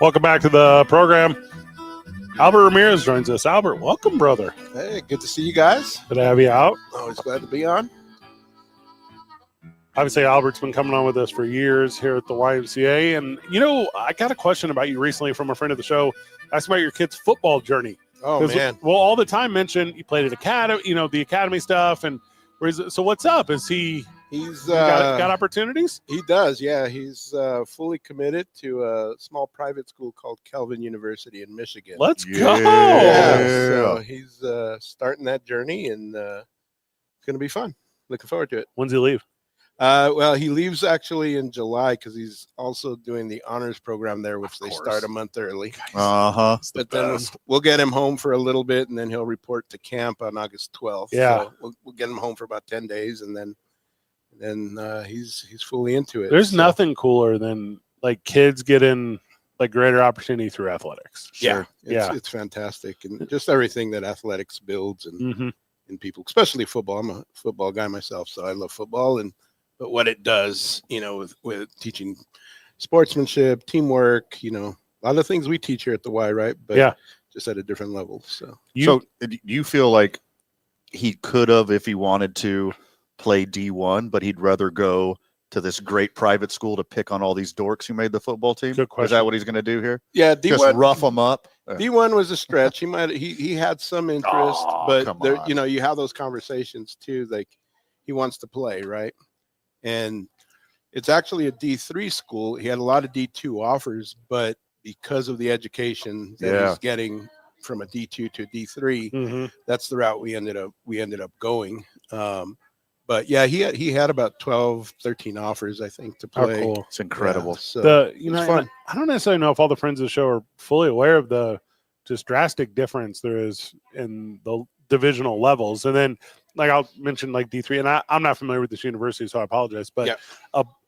Welcome back to the program. Albert Ramirez joins us. Albert, welcome, brother. Hey, good to see you guys. Good to have you out. Always glad to be on. Obviously, Albert's been coming on with us for years here at the YMCA. And, I got a question about you recently from a friend of the show. Asked about your kid's football journey. Oh, man. Well, all the time mentioned you played at academy, the academy stuff. And so what's up? Is he's got opportunities? He does, yeah. He's fully committed to a small private school called Kelvin University in Michigan. Let's go. Yeah, so he's starting that journey, and it's going to be fun. Looking forward to it. When's he leave? Well, he leaves actually in July because he's also doing the honors program there, which they start a month early. But then we'll get him home for a little bit, and then he'll report to camp on August 12th. Yeah, so we'll get him home for about 10 days, and then he's fully into it. There's nothing cooler than like kids getting like greater opportunity through athletics. Sure. It's fantastic, and just everything that athletics builds and in people, especially football. I'm a football guy myself, so I love football, but what it does, with teaching sportsmanship, teamwork, a lot of things we teach here at the Y, right? But just at a different level. So do you feel like he could have, if he wanted to, play D1, but he'd rather go to this great private school to pick on all these dorks who made the football team? Good question. Is that what he's going to do here? Yeah, D1, just rough them up. D1 was a stretch. He had some interest, but there, you have those conversations too. Like he wants to play, right? And it's actually a D3 school. He had a lot of D2 offers, but because of the education that he's getting from a D2 to a D3, that's the route we ended up going. But yeah, he had about 12, 13 offers, I think, to play. Oh, cool. It's incredible. So it's fun. I don't necessarily know if all the friends of the show are fully aware of the just drastic difference there is in the divisional levels. And then, like I'll mention like D3, and I'm not familiar with this university, so I apologize. But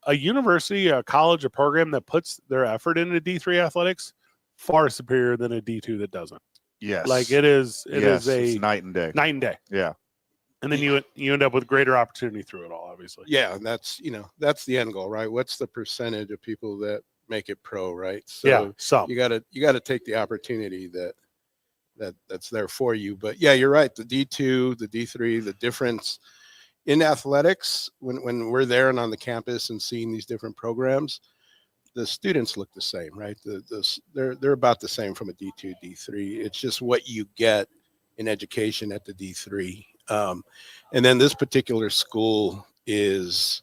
a university, a college, a program that puts their effort into D3 athletics far superior than a D2 that doesn't. Yes. Like it is it's night and day. Night and day. Yeah. And then you end up with greater opportunity through it all, obviously. Yeah, and that's the end goal, right? What's the percentage of people that make it pro, right? So you gotta take the opportunity that's there for you. But yeah, you're right. The D2, the D3, the difference in athletics when we're there and on the campus and seeing these different programs, the students look the same, right? They're about the same from a D2, D3. It's just what you get in education at the D3. And then this particular school it's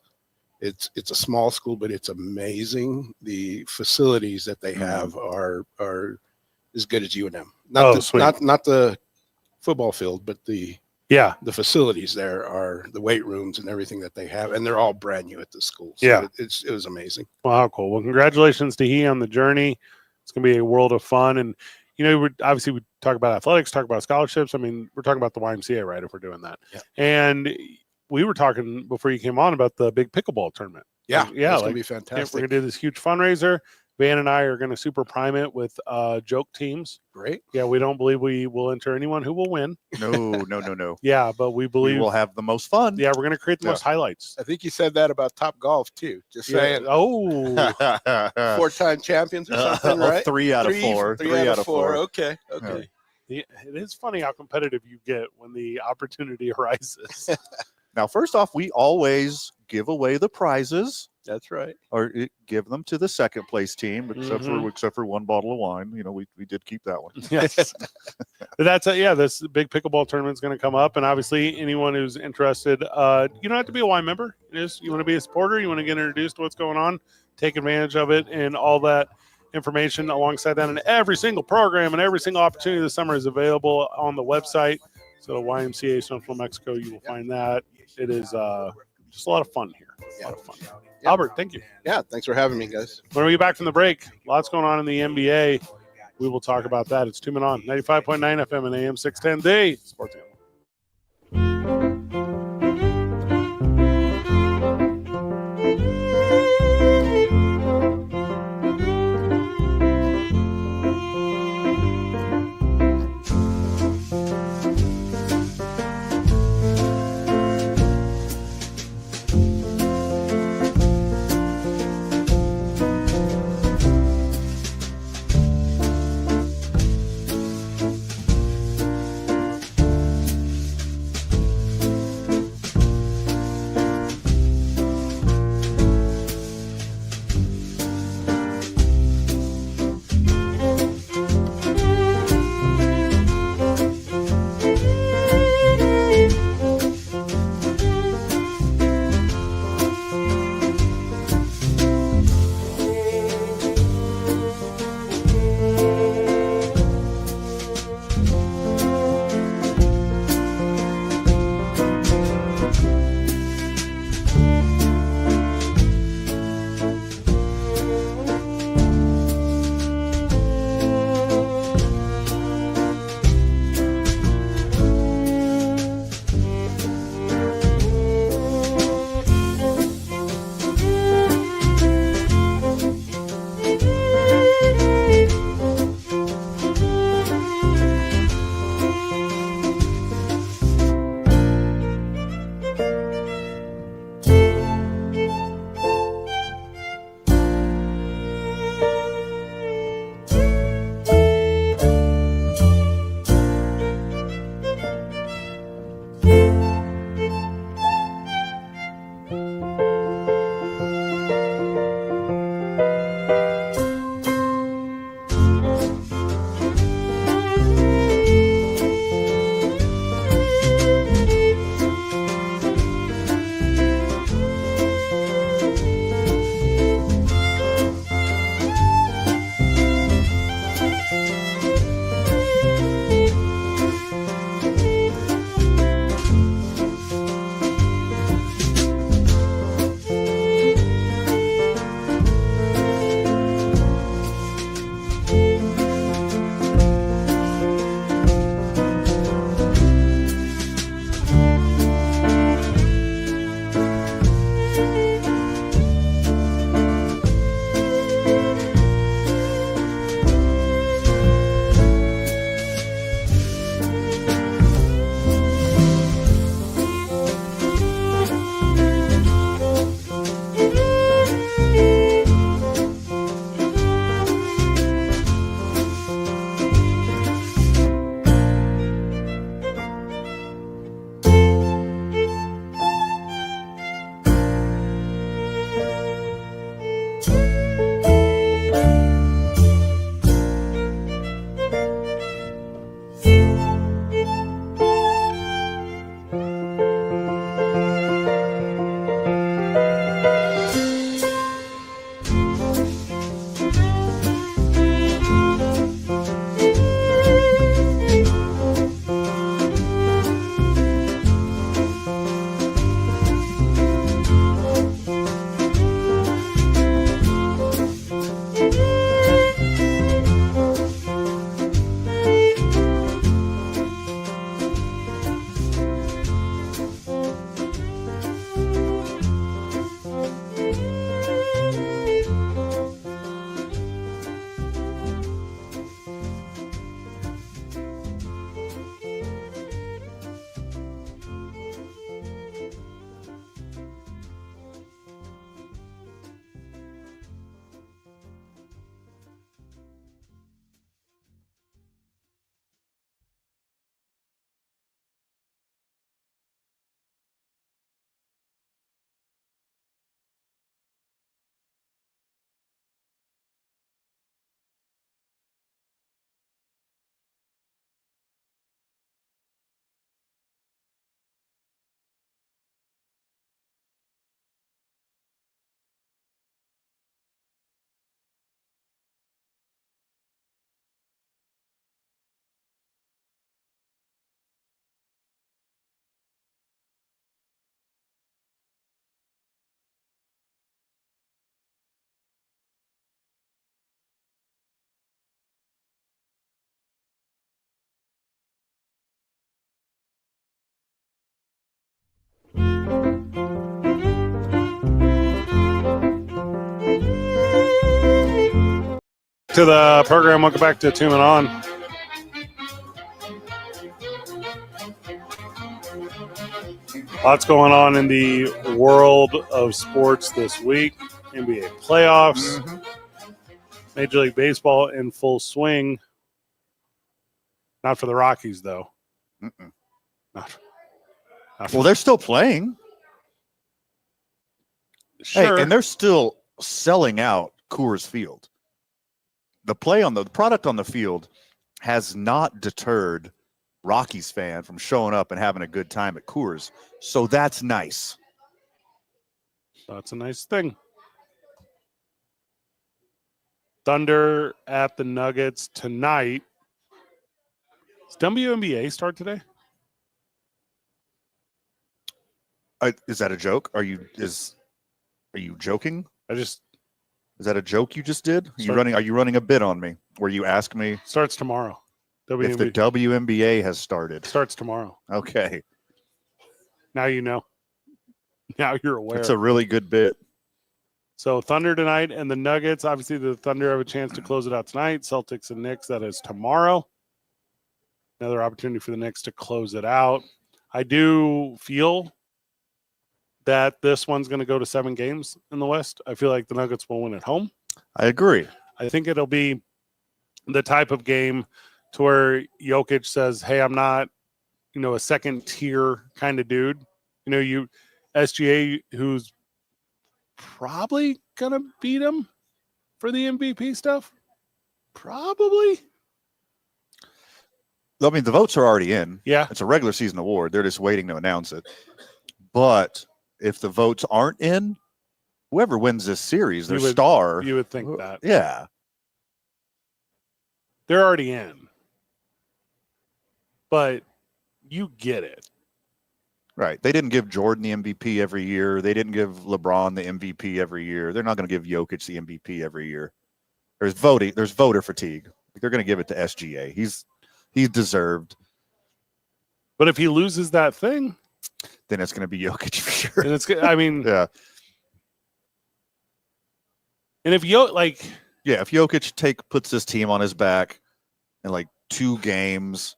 a small school, but it's amazing. The facilities that they have are as good as UNM. Not the football field, but the facilities there are the weight rooms and everything that they have, and they're all brand new at the school. So it was amazing. Wow, cool. Well, congratulations to he on the journey. It's gonna be a world of fun. And obviously we talk about athletics, talk about scholarships. I mean, we're talking about the YMCA, right? If we're doing that. Yeah. And we were talking before you came on about the big pickleball tournament. Yeah. It's going to be fantastic. We're going to do this huge fundraiser. Van and I are going to super prime it with joke teams. Great. Yeah. We don't believe we will enter anyone who will win. No. Yeah. But we believe we'll have the most fun. Yeah. We're going to create the most highlights. I think you said that about Top Golf too. Just saying. Oh, 4-time champions or something, right? 3 out of 4. 3 out of 4. Okay. Yeah, it is funny how competitive you get when the opportunity arises. Now, first off, we always give away the prizes. That's right. Or give them to the second place team, except for one bottle of wine. We did keep that one. Yes. But that's this big pickleball tournament is going to come up, and obviously anyone who's interested, you don't have to be a Y member. You want to be a supporter, you want to get introduced to what's going on, take advantage of it, and all that information alongside that. And every single program and every single opportunity this summer is available on the website. So YMCA Central Mexico, you will find that. It is just a lot of fun here. A lot of fun. Yep. Albert, thank you. Yeah, thanks for having me, guys. When we get back from the break, lots going on in the NBA. We will talk about that. It's 2 Men On, 95.9 FM and AM 610, the Sports Animal. to the program. Welcome back to Two Men On. Lots going on in the world of sports this week. NBA playoffs, Major League Baseball in full swing. Not for the Rockies, though. Well, they're still playing. Sure. Hey, and they're still selling out Coors Field. The product on the field has not deterred Rockies fan from showing up and having a good time at Coors. So that's nice. That's a nice thing. Thunder at the Nuggets tonight. Does WNBA start today? Is that a joke? Are you joking? Is that a joke you just did? Are you running a bit on me where you ask me? Starts tomorrow. If the WNBA has started. Starts tomorrow. Okay. Now you know. Now you're aware. It's a really good bit. So Thunder tonight and the Nuggets. Obviously, the Thunder have a chance to close it out tonight. Celtics and Knicks, that is tomorrow. Another opportunity for the Knicks to close it out. I do feel that this one's going to go to 7 games in the West. I feel like the Nuggets will win at home. I agree. I think it'll be the type of game to where Jokic says, hey, I'm not, a second tier kind of dude. SGA, who's probably going to beat him for the MVP stuff. Probably. I mean, the votes are already in. Yeah. It's a regular season award. They're just waiting to announce it. But if the votes aren't in, whoever wins this series, their star. You would think that. Yeah. They're already in. But you get it. Right. They didn't give Jordan the MVP every year. They didn't give LeBron the MVP every year. They're not going to give Jokic the MVP every year. There's voter fatigue. They're going to give it to SGA. He's deserved. But if he loses that thing, then it's going to be Jokic for sure. And it's, I mean, yeah. And if Jokic puts this team on his back in like 2 games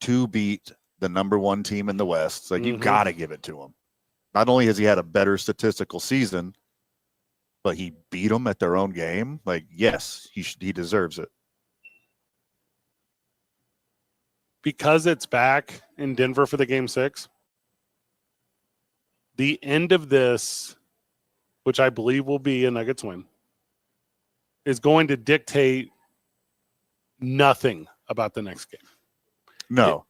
to beat the number 1 team in the West, it's like you got to give it to him. Not only has he had a better statistical season, but he beat them at their own game. Like, yes, he deserves it. Because it's back in Denver for the Game 6, the end of this, which I believe will be a Nuggets win, is going to dictate nothing about the next game. No,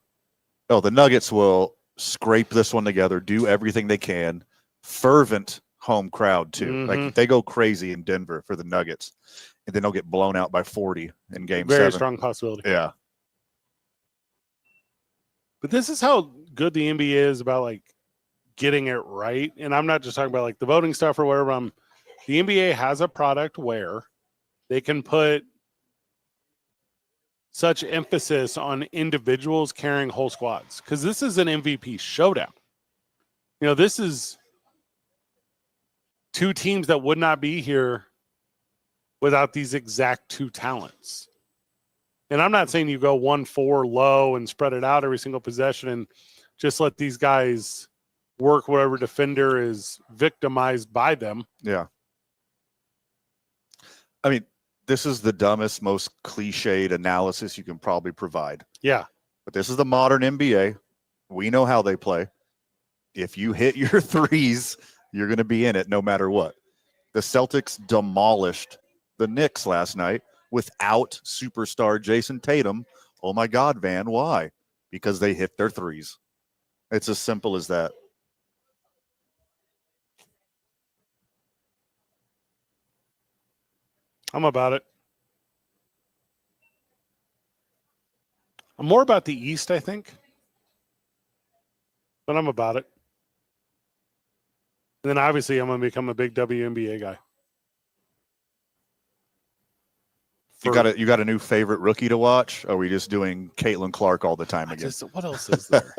the Nuggets will scrape this one together, do everything they can. Fervent home crowd, too. Like, they go crazy in Denver for the Nuggets, and then they'll get blown out by 40 in Game 7. Very strong possibility. Yeah. But this is how good the NBA is about, like, getting it right. And I'm not just talking about, like, the voting stuff or whatever. The NBA has a product where they can put such emphasis on individuals carrying whole squads. Because this is an MVP showdown. This is 2 teams that would not be here without these exact 2 talents. And I'm not saying you go 1-4 low and spread it out every single possession and just let these guys work whatever defender is victimized by them. Yeah. I mean, this is the dumbest, most cliched analysis you can probably provide. Yeah. But this is the modern NBA. We know how they play. If you hit your threes, you're going to be in it no matter what. The Celtics demolished the Knicks last night without superstar Jason Tatum. Oh my God, Van, why? Because they hit their threes. It's as simple as that. I'm about it. I'm more about the East, I think. But I'm about it. And then obviously I'm going to become a big WNBA guy. You got a new favorite rookie to watch? Or are we just doing Caitlin Clark all the time again? What else is there?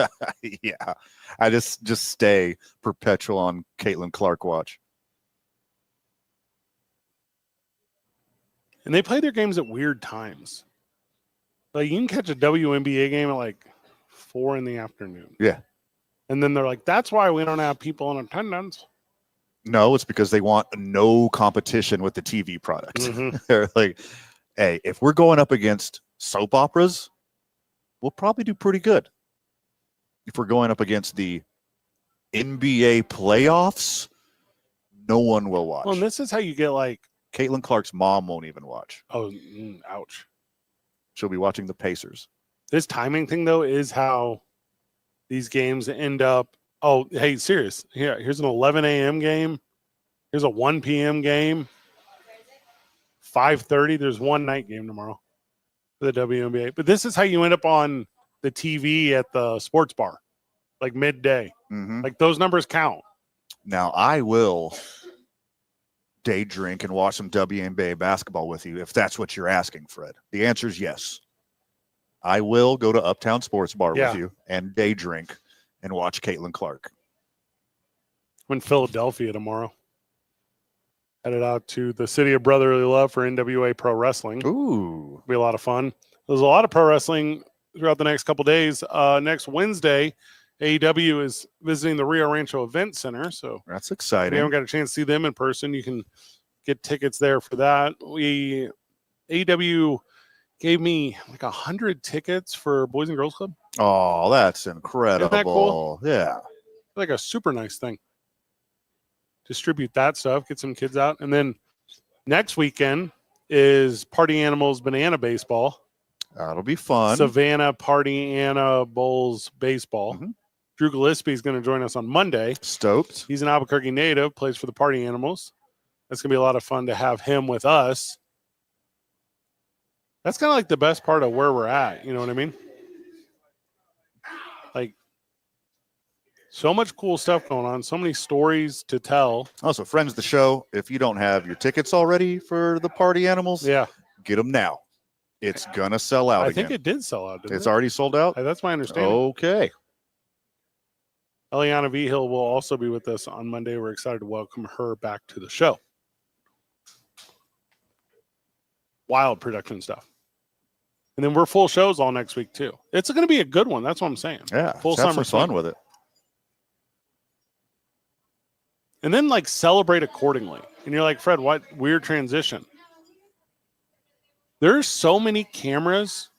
Yeah. I just stay perpetual on Caitlin Clark watch. And they play their games at weird times. Like you can catch a WNBA game at like 4 p.m. Yeah. And then they're like, that's why we don't have people in attendance. No, it's because they want no competition with the TV product. Mm-hmm. They're like, hey, if we're going up against soap operas, we'll probably do pretty good. If we're going up against the NBA playoffs, no one will watch. Well, and this is how you get like Caitlin Clark's mom won't even watch. Oh, ouch. She'll be watching the Pacers. This timing thing, though, is how these games end up. Oh, hey, serious. Here's an 11 a.m. game. Here's a 1 p.m. game. 5:30. There's one night game tomorrow for the WNBA. But this is how you end up on the TV at the sports bar, like midday. Mm-hmm. Like those numbers count. Now, I will day drink and watch some WNBA basketball with you if that's what you're asking, Fred. The answer is yes. I will go to Uptown Sports Bar with you and day drink and watch Caitlin Clark. I'm in Philadelphia tomorrow. Headed out to the City of Brotherly Love for NWA Pro Wrestling. Ooh. It'll be a lot of fun. There's a lot of pro wrestling throughout the next couple days. Next Wednesday, AEW is visiting the Rio Rancho Event Center. So that's if exciting. you haven't got a chance to see them in person, you can get tickets there for that. AEW gave me like 100 tickets for Boys and Girls Club. Oh, that's incredible. Isn't that cool? Yeah. Like a super nice thing. Distribute that stuff, get some kids out. And then next weekend is Party Animals Banana Baseball. That'll be fun. Savannah Party Anna Bowls Baseball. Mm-hmm. Drew Gillespie is going to join us on Monday. Stoked. He's an Albuquerque native, plays for the Party Animals. That's going to be a lot of fun to have him with us. That's kind of like the best part of where we're at. You know what I mean? Like, so much cool stuff going on. So many stories to tell. Also, friends of the show, if you don't have your tickets already for the Party Animals, get them now. It's going to sell out I again. think it did sell out, didn't It's it? already sold out? That's my understanding. Okay. Eliana Vigil will also be with us on Monday. We're excited to welcome her back to the show. Wild production stuff. And then we're full shows all next week, too. It's going to be a good one. That's what I'm saying. Yeah. Full have summer some fun swing. with it. And then, like, celebrate accordingly. And you're like, Fred, what weird transition. There's so many cameras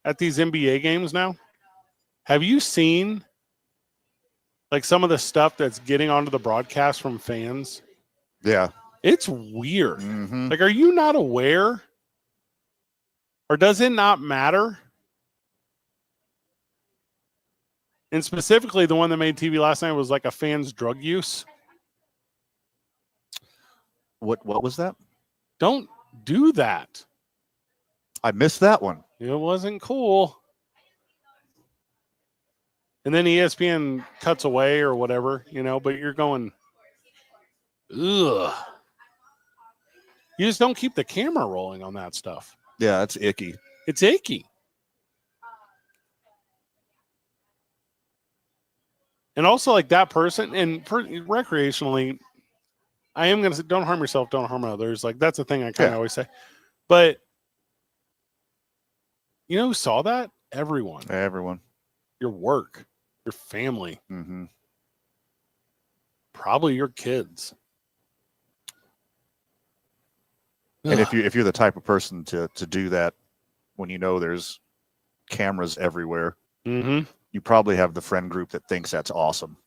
at these NBA games now. Have you seen, like, some of the stuff that's getting onto the broadcast from fans? Yeah. It's weird. Mm-hmm. Like, are you not aware? Or does it not matter? And specifically, the one that made TV last night was like a fan's drug use. What was that? Don't do that. I missed that one. It wasn't cool. And then ESPN cuts away or whatever, you know, but you're going, ugh. You just don't keep the camera rolling on that stuff. Yeah, it's icky. It's icky. And also, like, that person, and recreationally, I am going to say, don't harm yourself, don't harm others. Like, that's the thing I kind of always say. But, you know who saw that? Everyone. Everyone. Your work, your family. Mm-hmm. Probably your kids. And if you're the type of person to do that when you know there's cameras everywhere, mm-hmm. you probably have the friend group that thinks that's awesome.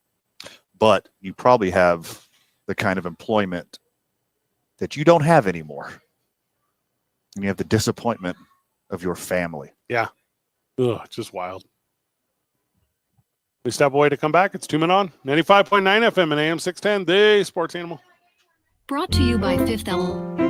But you probably have the kind of employment that you don't have anymore. And you have the disappointment of your family. Yeah. Ugh, just wild. We step away to come back. It's 2 Men On 95.9 FM and AM 610, the Sports Animal. Brought to you by Fifth Element.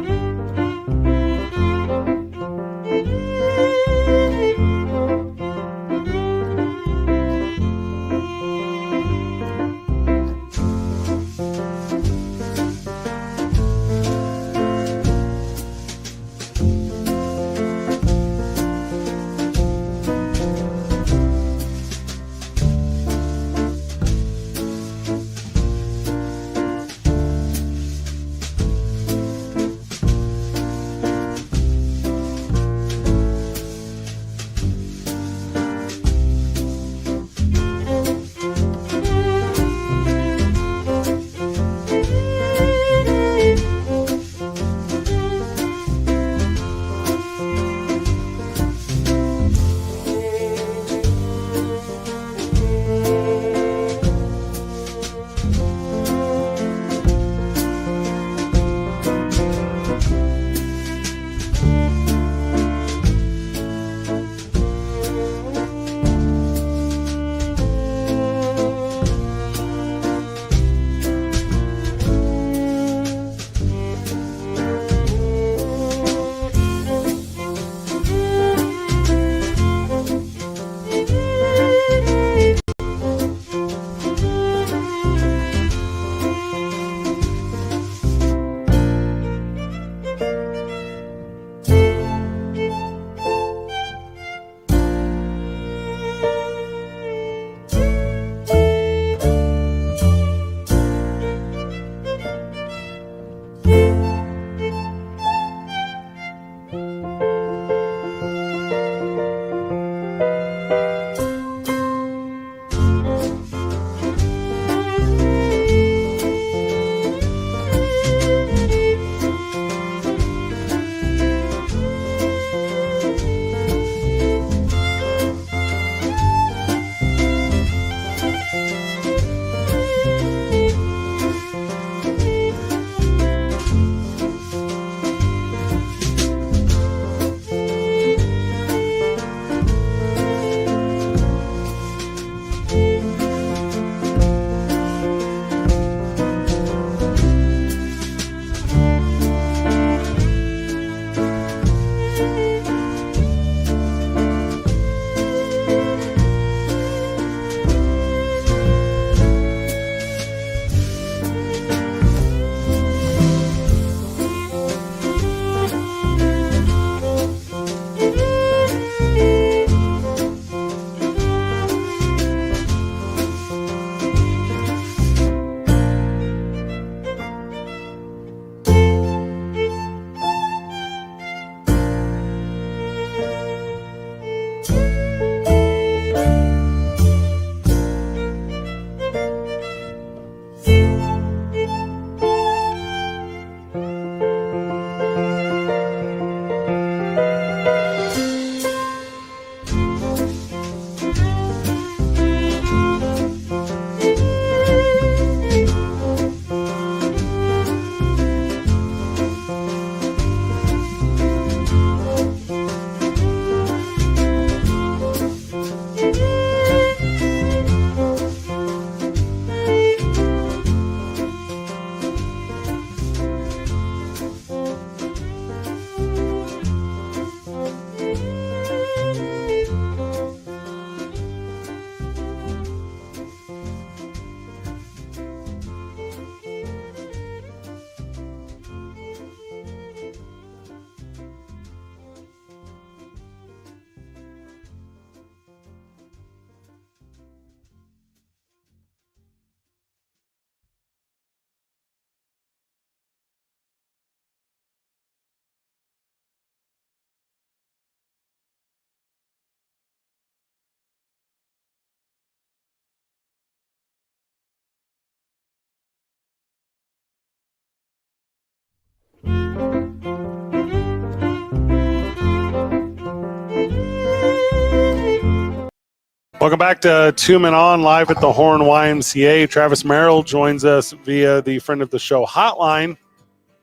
Welcome back to 2 Men On, live at the Horn YMCA. Travis Merrill joins us via the friend of the show hotline.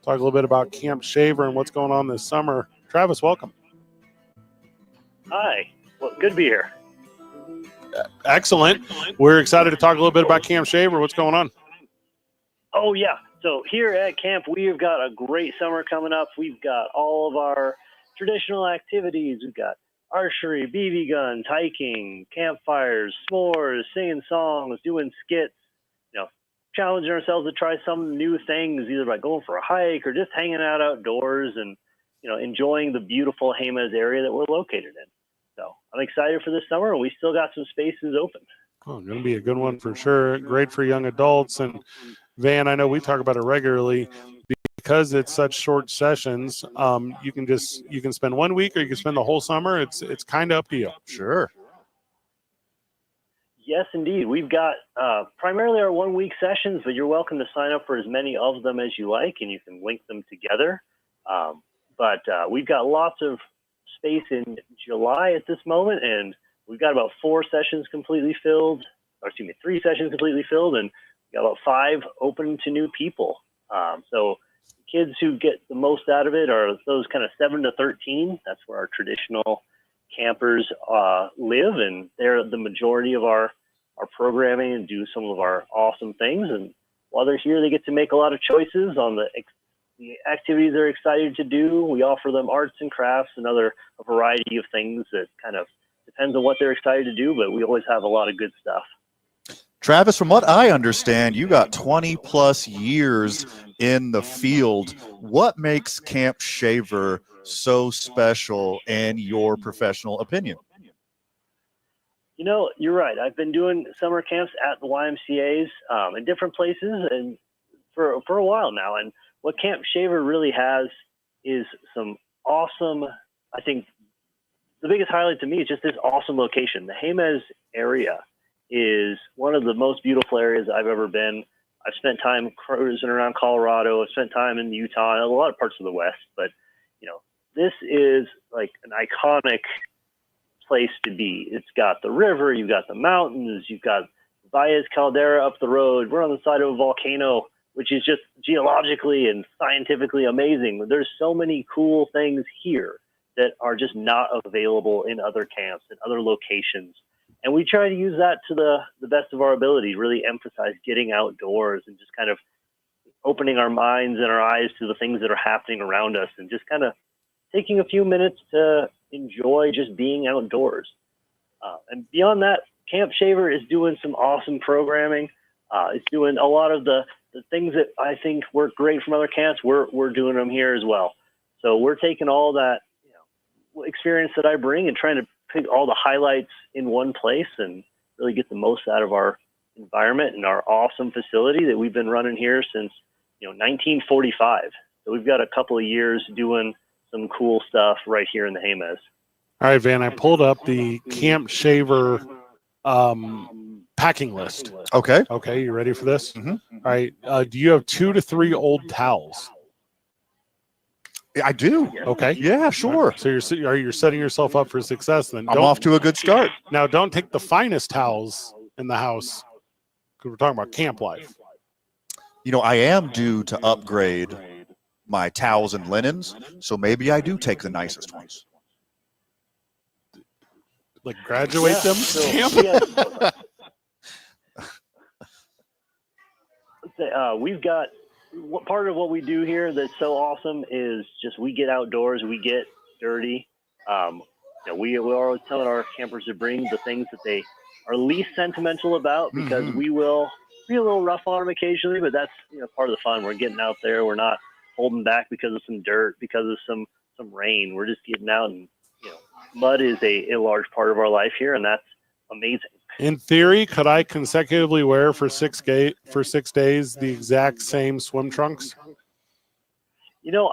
Talk a little bit about Camp Shaver and what's going on this summer. Travis, welcome. Hi. Well, good to be here. Excellent. We're excited to talk a little bit about Camp Shaver. What's going on? Oh, yeah. So here at camp, we've got a great summer coming up. We've got all of our traditional activities. We've got archery, BB guns, hiking, campfires, s'mores, singing songs, doing skits, challenging ourselves to try some new things, either by going for a hike or just hanging out outdoors and, enjoying the beautiful Jemez area that we're located in. So I'm excited for this summer, and we still got some spaces open. Oh, going to be a good one for sure. Great for young adults. And Van, I know we talk about it regularly. Because it's such short sessions, you can spend 1 week or you can spend the whole summer. It's kind of up to you. Sure. Yes, indeed. We've got primarily our 1 week sessions, but you're welcome to sign up for as many of them as you like, and you can link them together. But we've got lots of space in July at this moment, and we've got about 3 sessions completely filled, and we've got about 5 open to new people. So kids who get the most out of it are those kind of 7 to 13. That's where our traditional campers live, and they're the majority of our programming and do some of our awesome things. And while they're here, they get to make a lot of choices on the activities they're excited to do. We offer them arts and crafts and a variety of things that kind of depends on what they're excited to do, but we always have a lot of good stuff. Travis, from what I understand, you got 20 plus years in the field. What makes Camp Shaver so special in your professional opinion? You're right. I've been doing summer camps at the YMCAs in different places and for a while now. And what Camp Shaver really has is some awesome, I think the biggest highlight to me is just this awesome location. The Jemez area is one of the most beautiful areas I've ever been. I've spent time cruising around Colorado. I've spent time in Utah and a lot of parts of the West. But, this is like an iconic place to be. It's got the river, you've got the mountains, you've got Baez Caldera up the road. We're on the side of a volcano, which is just geologically and scientifically amazing. There's so many cool things here that are just not available in other camps and other locations. And we try to use that to the best of our ability, really emphasize getting outdoors and just kind of opening our minds and our eyes to the things that are happening around us and just kind of taking a few minutes to enjoy just being outdoors. And beyond that, Camp Shaver is doing some awesome programming. It's doing a lot of the things that I think work great from other camps. We're doing them here as well. So we're taking all that experience that I bring and trying to pick all the highlights in one place and really get the most out of our environment and our awesome facility that we've been running here since 1945. So we've got a couple of years doing some cool stuff right here in the Jemez. All right, Van, I pulled up the Camp Shaver packing list. Okay. Okay, you ready for this? Mm-hmm. All right. Do you have 2 to 3 old towels? I do. Okay. Yeah, sure. So you're setting yourself up for success then. I'm off to a good start. Now, don't take the finest towels in the house because we're talking about camp life. I am due to upgrade my towels and linens, so maybe I do take the nicest ones. Like graduate them? We've got part of what we do here that's so awesome is just we get outdoors, we get dirty. We're always telling our campers to bring the things that they are least sentimental about because we will be a little rough on them occasionally, but that's part of the fun. We're getting out there. We're not holding back because of some dirt, because of some rain. We're just getting out, and mud is a large part of our life here, and that's amazing. In theory, could I consecutively wear for 6 days the exact same swim trunks?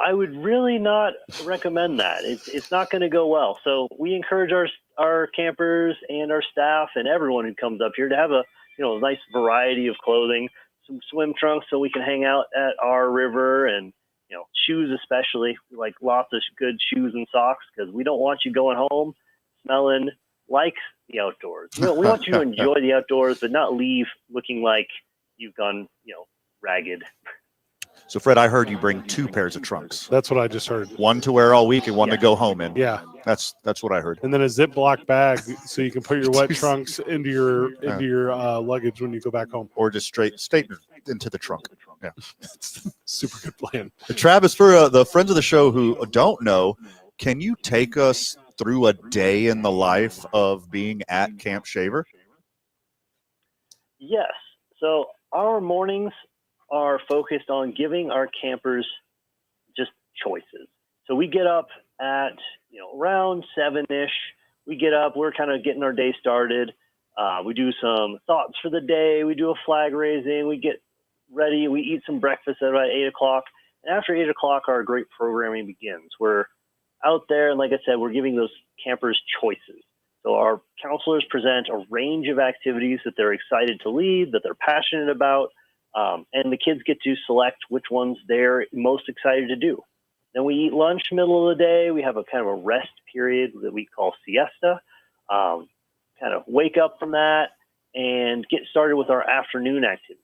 I would really not recommend that. It's not going to go well. So we encourage our campers and our staff and everyone who comes up here to have a nice variety of clothing, some swim trunks so we can hang out at our river, and shoes especially. We like lots of good shoes and socks because we don't want you going home smelling likes the outdoors. We want you to enjoy the outdoors, but not leave looking like you've gone, ragged. So, Fred, I heard you bring 2 pairs of trunks. That's what I just heard. One to wear all week and one to go home in. Yeah. That's what I heard. And then a Ziploc bag so you can put your wet trunks into your luggage when you go back home. Or just straight into the trunk. Yeah. Super good plan. Travis, for the friends of the show who don't know, can you take us through a day in the life of being at Camp Shaver? Yes. So our mornings are focused on giving our campers just choices. So we get up at, around 7-ish. We get up, we're kind of getting our day started. We do some thoughts for the day. We do a flag raising. We get ready. We eat some breakfast at about 8 o'clock. And after 8 o'clock, our great programming begins. We're out there, and like I said, we're giving those campers choices. So our counselors present a range of activities that they're excited to lead, that they're passionate about, and the kids get to select which ones they're most excited to do. Then we eat lunch middle of the day. We have a kind of a rest period that we call siesta. Kind of wake up from that and get started with our afternoon activities.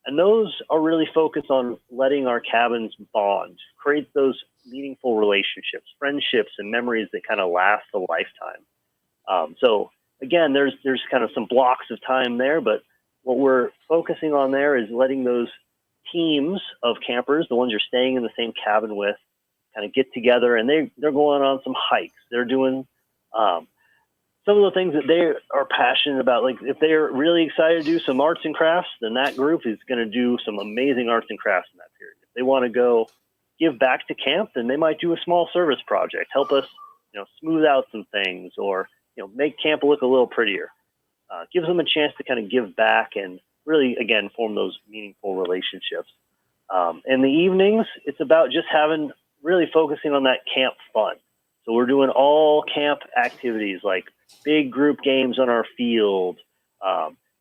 And those are really focused on letting our cabins bond, create those meaningful relationships, friendships, and memories that kind of last a lifetime. So again, there's kind of some blocks of time there, but what we're focusing on there is letting those teams of campers, the ones you're staying in the same cabin with, kind of get together, and they're going on some hikes. They're doing some of the things that they are passionate about. Like if they're really excited to do some arts and crafts, then that group is going to do some amazing arts and crafts in that period. If they want to go give back to camp, then they might do a small service project, help us, smooth out some things, or, make camp look a little prettier. Gives them a chance to kind of give back and really, again, form those meaningful relationships. In the evenings, it's about just really focusing on that camp fun. So we're doing all camp activities like big group games on our field.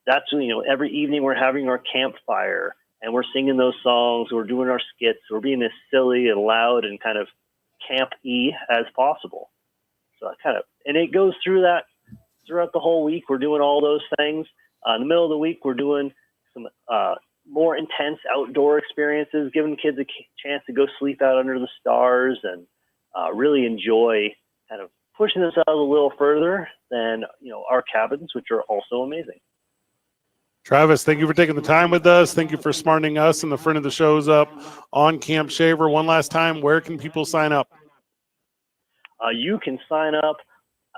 That's, every evening we're having our campfire and we're singing those songs. We're doing our skits. We're being as silly and loud and kind of camp-y as possible. So and it goes through that throughout the whole week. We're doing all those things. In the middle of the week, we're doing some more intense outdoor experiences, giving kids a chance to go sleep out under the stars and really enjoy kind of pushing themselves a little further than, our cabins, which are also amazing. Travis, thank you for taking the time with us. Thank you for smartening us and the friend of the shows up on Camp Shaver. One last time, where can people sign up? You can sign up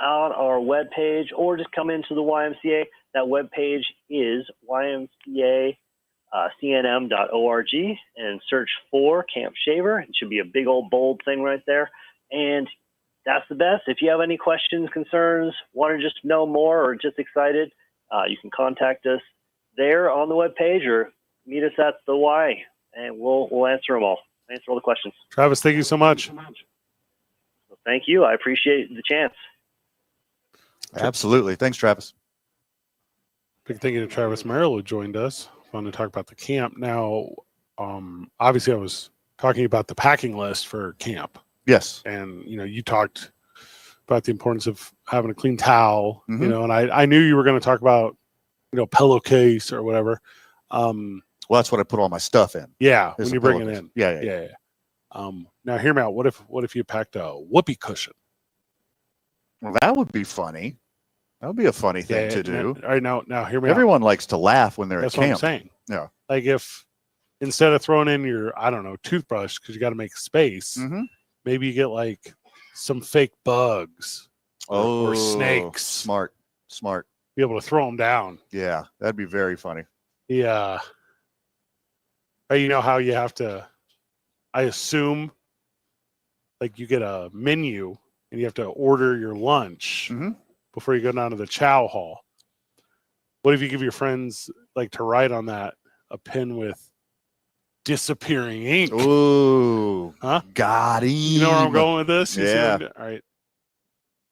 on our webpage or just come into the YMCA. That webpage is YMCA. cnm.org and search for Camp Shaver. It should be a big old bold thing right there. And that's the best. If you have any questions, concerns, want to just know more, or just excited, you can contact us there on the webpage or meet us at the Y, and we'll answer them all. Answer all the questions. Travis, thank you so much. Well, thank you. I appreciate the chance. Absolutely. Thanks, Travis. Big thank you to Travis Merrill, who joined us. Fun to talk about the camp. Now, obviously I was talking about the packing list for camp. Yes. And, you talked about the importance of having a clean towel, and I knew you were going to talk about, pillowcase or whatever. Well, that's what I put all my stuff in. Yeah. When you bring it in. Yeah. Now hear me out. What if you packed a whoopee cushion? Well, that would be funny. That would be a funny thing to do. All right, now hear me out. Everyone likes to laugh when they're That's at camp. That's what I'm saying. Yeah. Like if instead of throwing in your, toothbrush, because you got to make space, maybe you get like some fake bugs or snakes. Smart. Be able to throw them down. Yeah, that'd be very funny. Yeah. You know how you have to, I assume, like you get a menu and you have to order your lunch before you go down to the chow hall. What if you give your friends, like, to write on that a pen with disappearing ink? Ooh. Huh? Got him. You know where I'm going with this? Yeah. All right.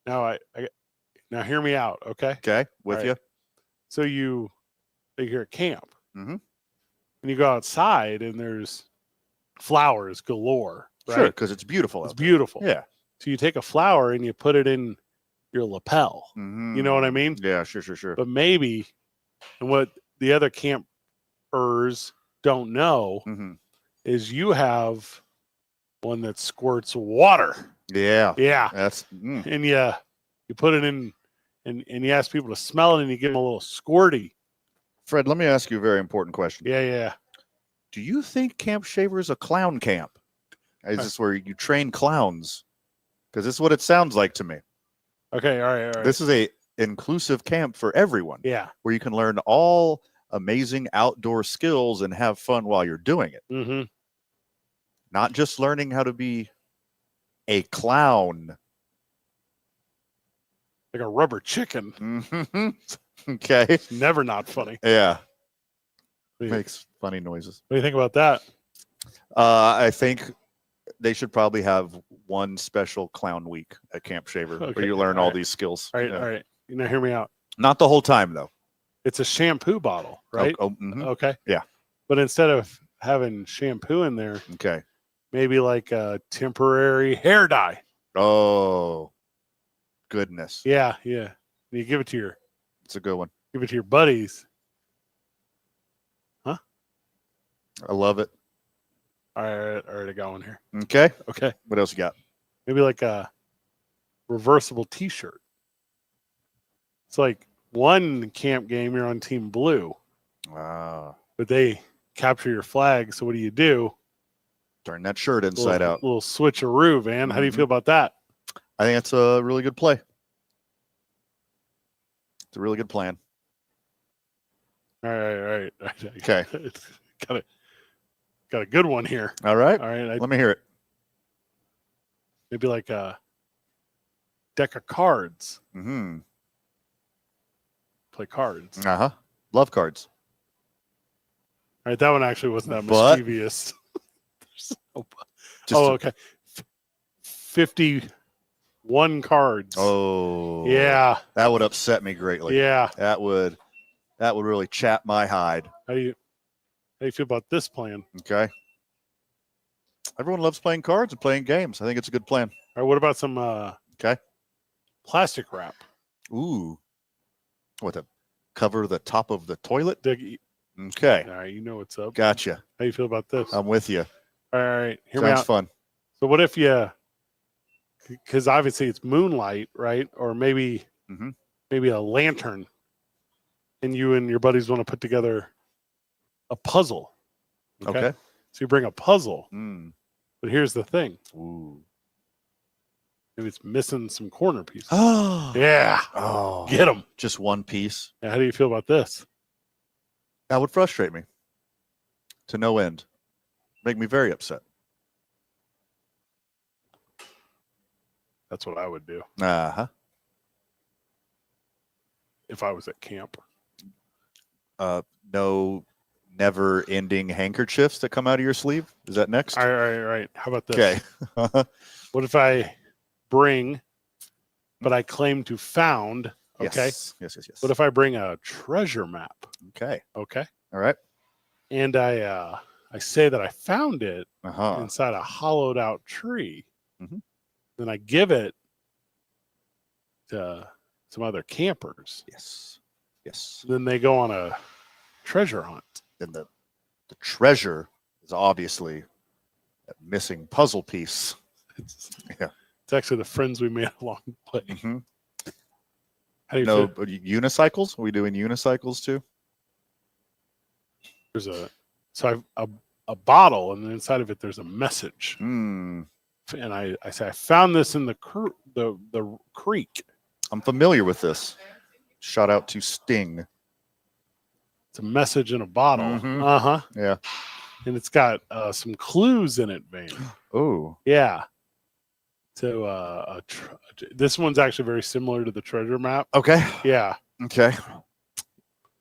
Now now hear me out, okay? Okay, with you. So you're at camp. Mm-hmm. And you go outside and there's flowers galore, right? Sure, because it's beautiful. It's beautiful. Yeah. So you take a flower and you put it in your lapel. You know what I mean? Yeah, sure. But maybe, and what the other campers don't know is you have one that squirts water. Yeah. That's and you put it in and you ask people to smell it and you give them a little squirty. Fred, let me ask you a very important question. Yeah. Do you think Camp Shaver is a clown camp? Is this where you train clowns? Because this is what it sounds like to me. Okay, all right. This is a inclusive camp for everyone. Yeah. Where you can learn all amazing outdoor skills and have fun while you're doing it. Mm-hmm. Not just learning how to be a clown. Like a rubber chicken. Mm-hmm. Okay. It's never not funny. Yeah. Makes funny noises. What do you think about that? I think they should probably have one special clown week at Camp Shaver where you learn all these skills. All right. You know, hear me out. Not the whole time, though. It's a shampoo bottle, right? Okay. Yeah. But instead of having shampoo in there, maybe like a temporary hair dye. Oh, goodness. Yeah. You give it to it's a good one. Give it to your buddies. Huh? I love it. All right, I got one here. Okay. What else you got? Maybe like a reversible T-shirt. It's like one camp game, you're on Team Blue. Wow. But they capture your flag. So what do? Turn that shirt inside out. Little switcheroo, Van. How do you feel about that? I think it's a really good play. It's a really good plan. All right. Okay. Got a good one here. All right. Let me hear it. Maybe like a deck of cards. Mm-hmm. Play cards. Love cards. All right, that one actually wasn't that mischievous. Okay. 51 cards. Oh. Yeah. That would upset me greatly. Yeah. That would really chap my hide. How do you feel about this plan? Okay. Everyone loves playing cards and playing games. I think it's a good plan. All right, what about some plastic wrap? Ooh. What, to cover the top of the toilet? Okay. All right, you know what's up. Gotcha. How do you feel about this? I'm with you. All right, hear me Sounds out. fun. So what if because obviously it's moonlight, right? Or maybe a lantern, and you and your buddies want to put together a puzzle. Okay. So you bring a puzzle, but here's the thing. Ooh. Maybe it's missing some corner pieces. Oh. Yeah. Oh. Get them. Just one piece. Yeah, how do you feel about this? That would frustrate me to no end. Make me very upset. That's what I would do. If I was at camp. No never-ending handkerchiefs that come out of your sleeve? Is that next? All right. How about this? Okay. What if I bring, but I claim to found, okay? Yes. What if I bring a treasure map? Okay. All right. And I say that I found it Uh-huh. inside a hollowed out tree. Then I give it to some other campers. Yes. Then they go on a treasure hunt. Then the treasure is obviously that missing puzzle piece. It's actually the friends we made along the way. Mm-hmm. How do you feel? Unicycles? Are we doing unicycles too? There's a bottle, and inside of it there's a message. Mm. And I say I found this in the creek. I'm familiar with this. Shout out to Sting. It's a message in a bottle. Mm-hmm. Yeah. And it's got some clues in it, Van. Oh. Yeah. So this one's actually very similar to the treasure map. Okay. Yeah. Okay.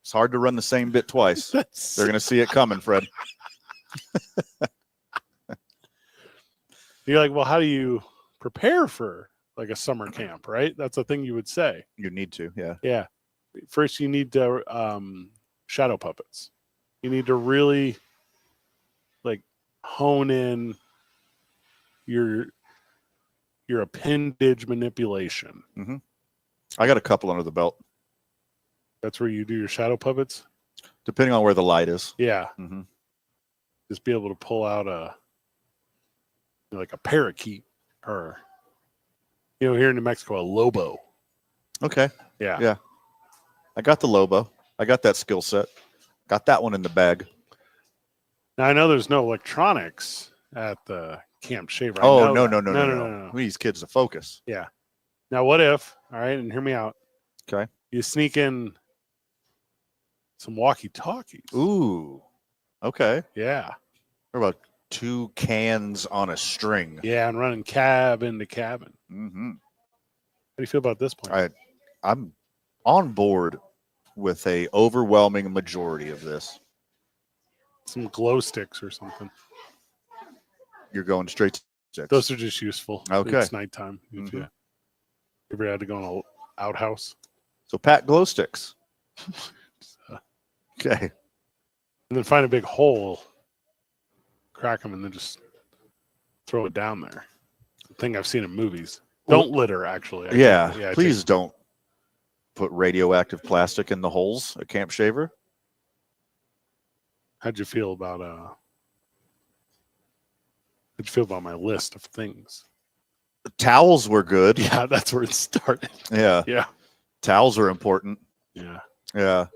It's hard to run the same bit twice. They're going to see it coming, Fred. You're like, well, how do you prepare for like a summer camp, right? That's a thing you would say. You need to, yeah. Yeah. First, you need to shadow puppets. You need to really like hone in your appendage manipulation. I got a couple under the belt. That's where you do your shadow puppets? Depending on where the light is. Yeah. Mm-hmm. Just be able to pull out like a parakeet or, here in New Mexico, a lobo. Okay. Yeah. Yeah. I got the lobo. I got that skill set. Got that one in the bag. Now, I know there's no electronics at the Camp Shaver. Oh, no. We need these kids to focus. Yeah. Now, what if, all right, and hear me out. Okay. You sneak in some walkie-talkies. Ooh. Okay. Yeah. What about 2 cans on a string? Yeah, and running cabin to cabin. Mm-hmm. How do you feel about this point? I'm on board with a overwhelming majority of this. Some glow sticks or something. You're going straight to sticks. Those are just useful. Okay. It's nighttime. If you ever had to go in an outhouse. So pack glow sticks. Okay. And then find a big hole, crack them, and then just throw it down there. The thing I've seen in movies. Don't litter, actually. Please don't put radioactive plastic in the holes at Camp Shaver. How'd you feel about my list of things? The towels were good. Yeah, that's where it started. Yeah. Yeah. Towels are important. Yeah. Yeah.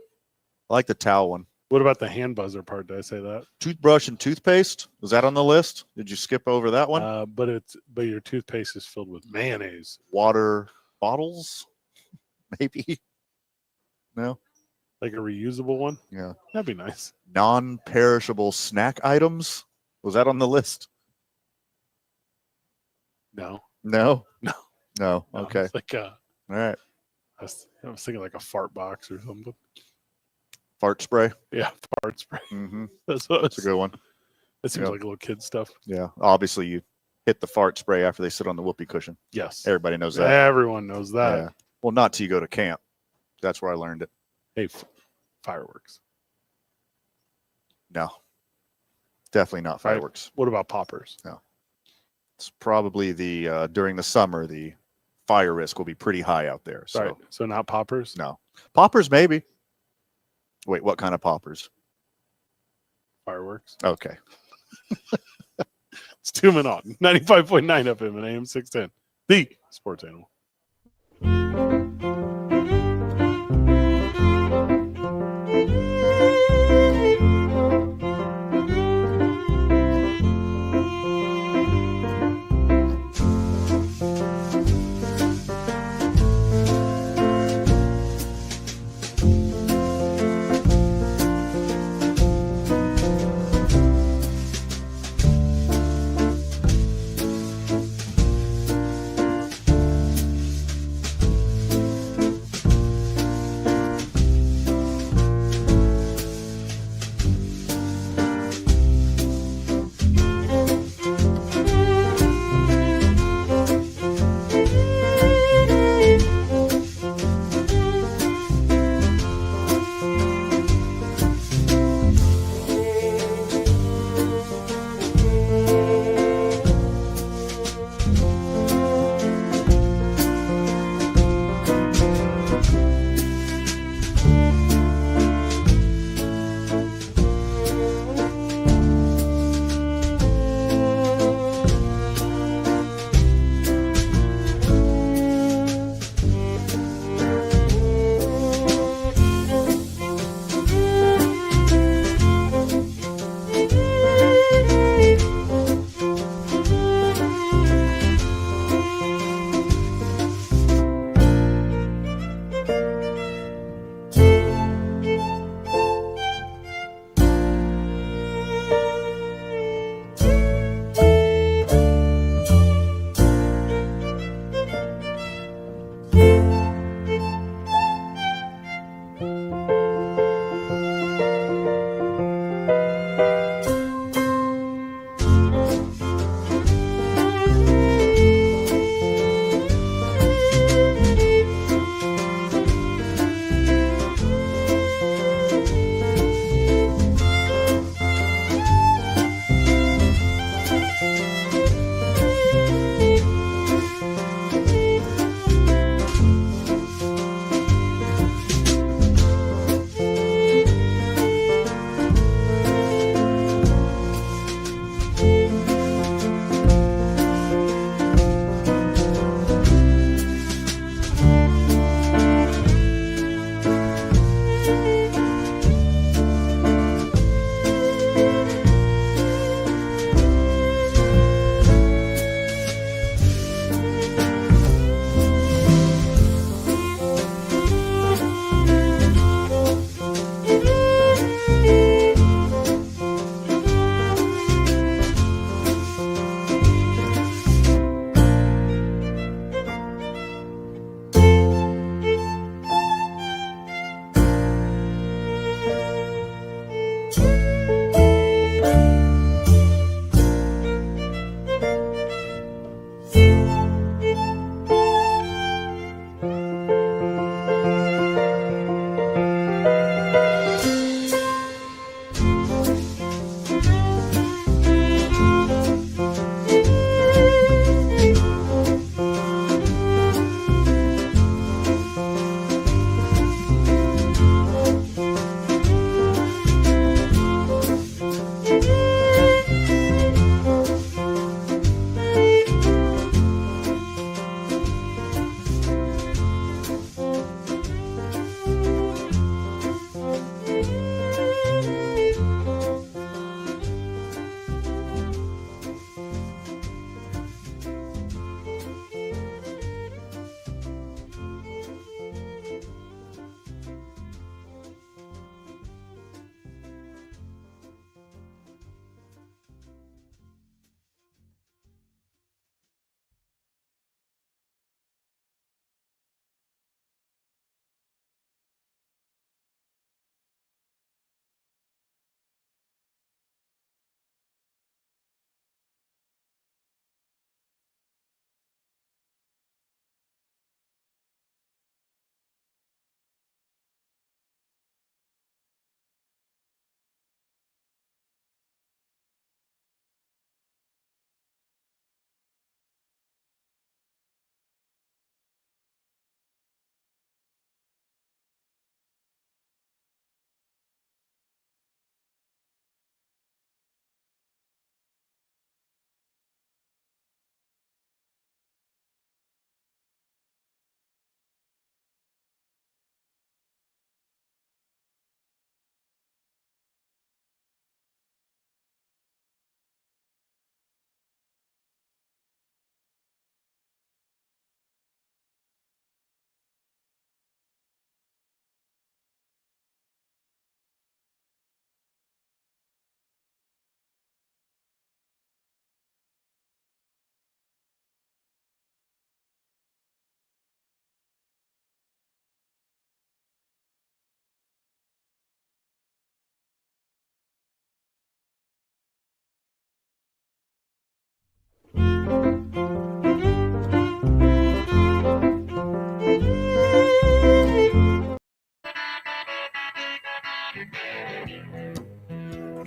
I like the towel one. What about the hand buzzer part? Did I say that? Toothbrush and toothpaste. Was that on the list? Did you skip over that one? But your toothpaste is filled with mayonnaise. Water bottles? Maybe. No. Like a reusable one? Yeah. That'd be nice. Non-perishable snack items. Was that on the list? No. No? No. No. Okay. It's like all right. I was thinking like a fart box or something. Fart spray? Yeah, fart spray. Mm-hmm. That's a good one. That seems like little kid stuff. Yeah. Obviously, you hit the fart spray after they sit on the whoopee cushion. Yes. Everybody knows that. Everyone knows that. Yeah. Well, not till you go to camp. That's where I learned it. Hey, fireworks. No. Definitely not fireworks. What about poppers? No. It's probably during the summer, the fire risk will be pretty high out there. So, right. So not poppers? No. Poppers, maybe. Wait, what kind of poppers? Fireworks. Okay. It's 2 minutes on 95.9 FM and AM 610. The sports animal.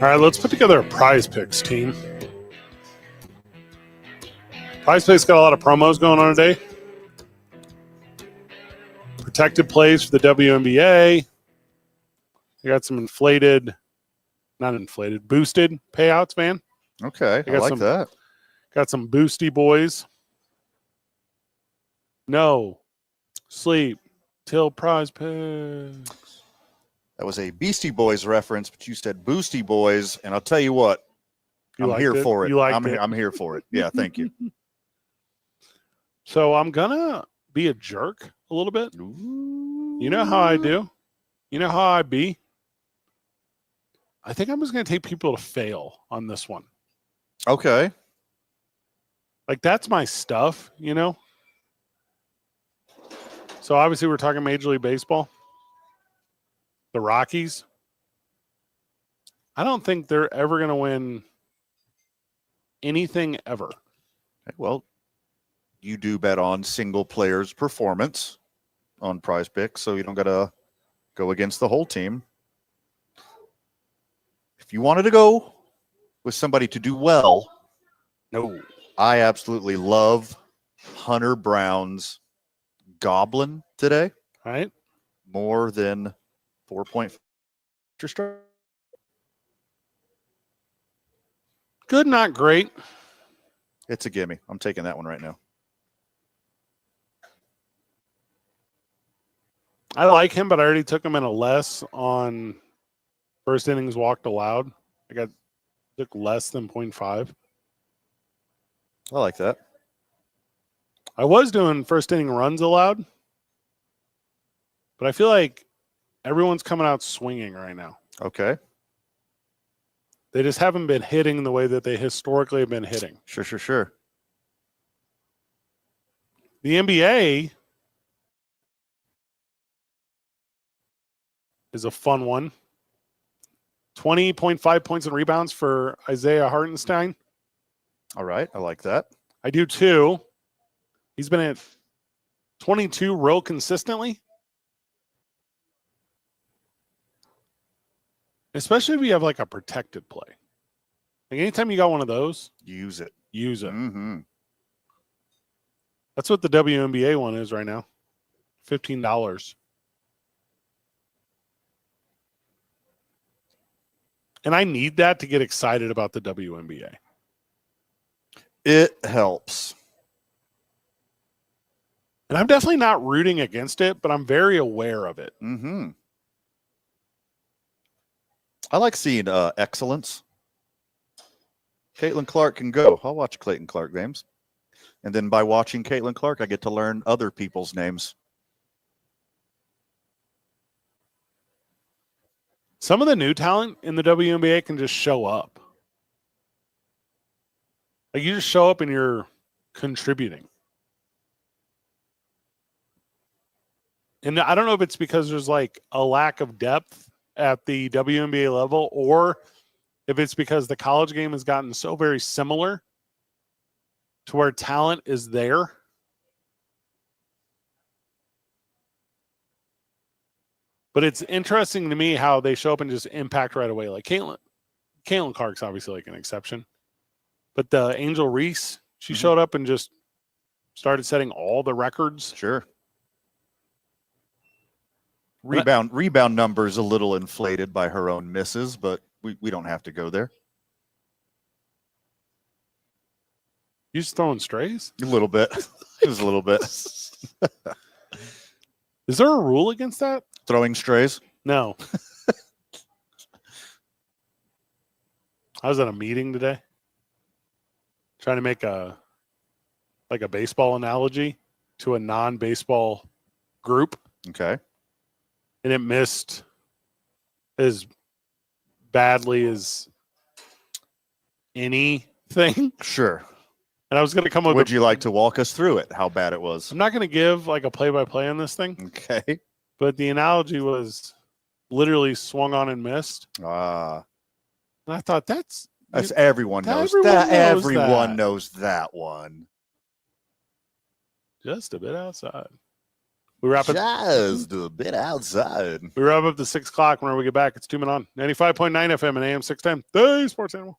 All right, let's put together a Prize Picks team. Prize Picks got a lot of promos going on today. Protected plays for the WNBA. They got some boosted payouts, man. Okay, I like that. Got some boosty boys. No sleep till Prize Picks. That was a Beastie Boys reference, but you said Boosty Boys, and I'll tell you what, I'm here for it. I'm here for it. Yeah, thank you. So I'm gonna be a jerk a little bit. Ooh. You know how I do. You know how I be. I think I'm just gonna take people to fail on this one. Okay. Like that's my stuff, you know. So obviously we're talking Major League Baseball. The Rockies. I don't think they're ever going to win anything ever. Well, you do bet on single players' performance on Prize Picks, so you don't got to go against the whole team. If you wanted to go with somebody to do well, no, I absolutely love Hunter Brown's Goblin today. All right. More than 4.5. Good, not great. It's a gimme. I'm taking that one right now. I like him, but I already took him in a less on first innings walked allowed. Took less than 0.5. I like that. I was doing first inning runs allowed, but I feel like everyone's coming out swinging right now. Okay. They just haven't been hitting the way that they historically have been hitting. Sure. The NBA is a fun one. 20.5 points and rebounds for Isaiah Hartenstein. All right. I like that. I do too. He's been at 22 real consistently. Especially if you have like a protected play. Like anytime you got one of those, use it. Mm-hmm. That's what the WNBA one is right now. $15. And I need that to get excited about the WNBA. It helps. And I'm definitely not rooting against it, but I'm very aware of it. Mm-hmm. I like seeing excellence. Caitlin Clark can go. I'll watch Clayton Clark games. And then by watching Caitlin Clark, I get to learn other people's names. Some of the new talent in the WNBA can just show up. Like you just show up and you're contributing. And I don't know if it's because there's like a lack of depth at the WNBA level or if it's because the college game has gotten so very similar to where talent is there. But it's interesting to me how they show up and just impact right away. Like Caitlin Clark's obviously like an exception. But the Angel Reese, she showed up and just started setting all the records. Sure. Rebound numbers a little inflated by her own misses, but we don't have to go there. You just throwing strays? A little bit. Just a little bit. Is there a rule against that? Throwing strays? No. I was at a meeting today trying to make a baseball analogy to a non-baseball group. Okay. And it missed as badly as anything. Sure. And I was going to come up with... Would you like to walk us through it, how bad it was? I'm not going to give like a play-by-play on this thing. Okay. But the analogy was literally swung on and missed. Ah. And I thought that's everyone knows that. Everyone knows that one. Just a bit outside. We wrap it. Just a bit outside. We wrap up to 6 o'clock. Whenever we get back, it's 2 Men On 95.9 FM and AM 610. The Sports Animal.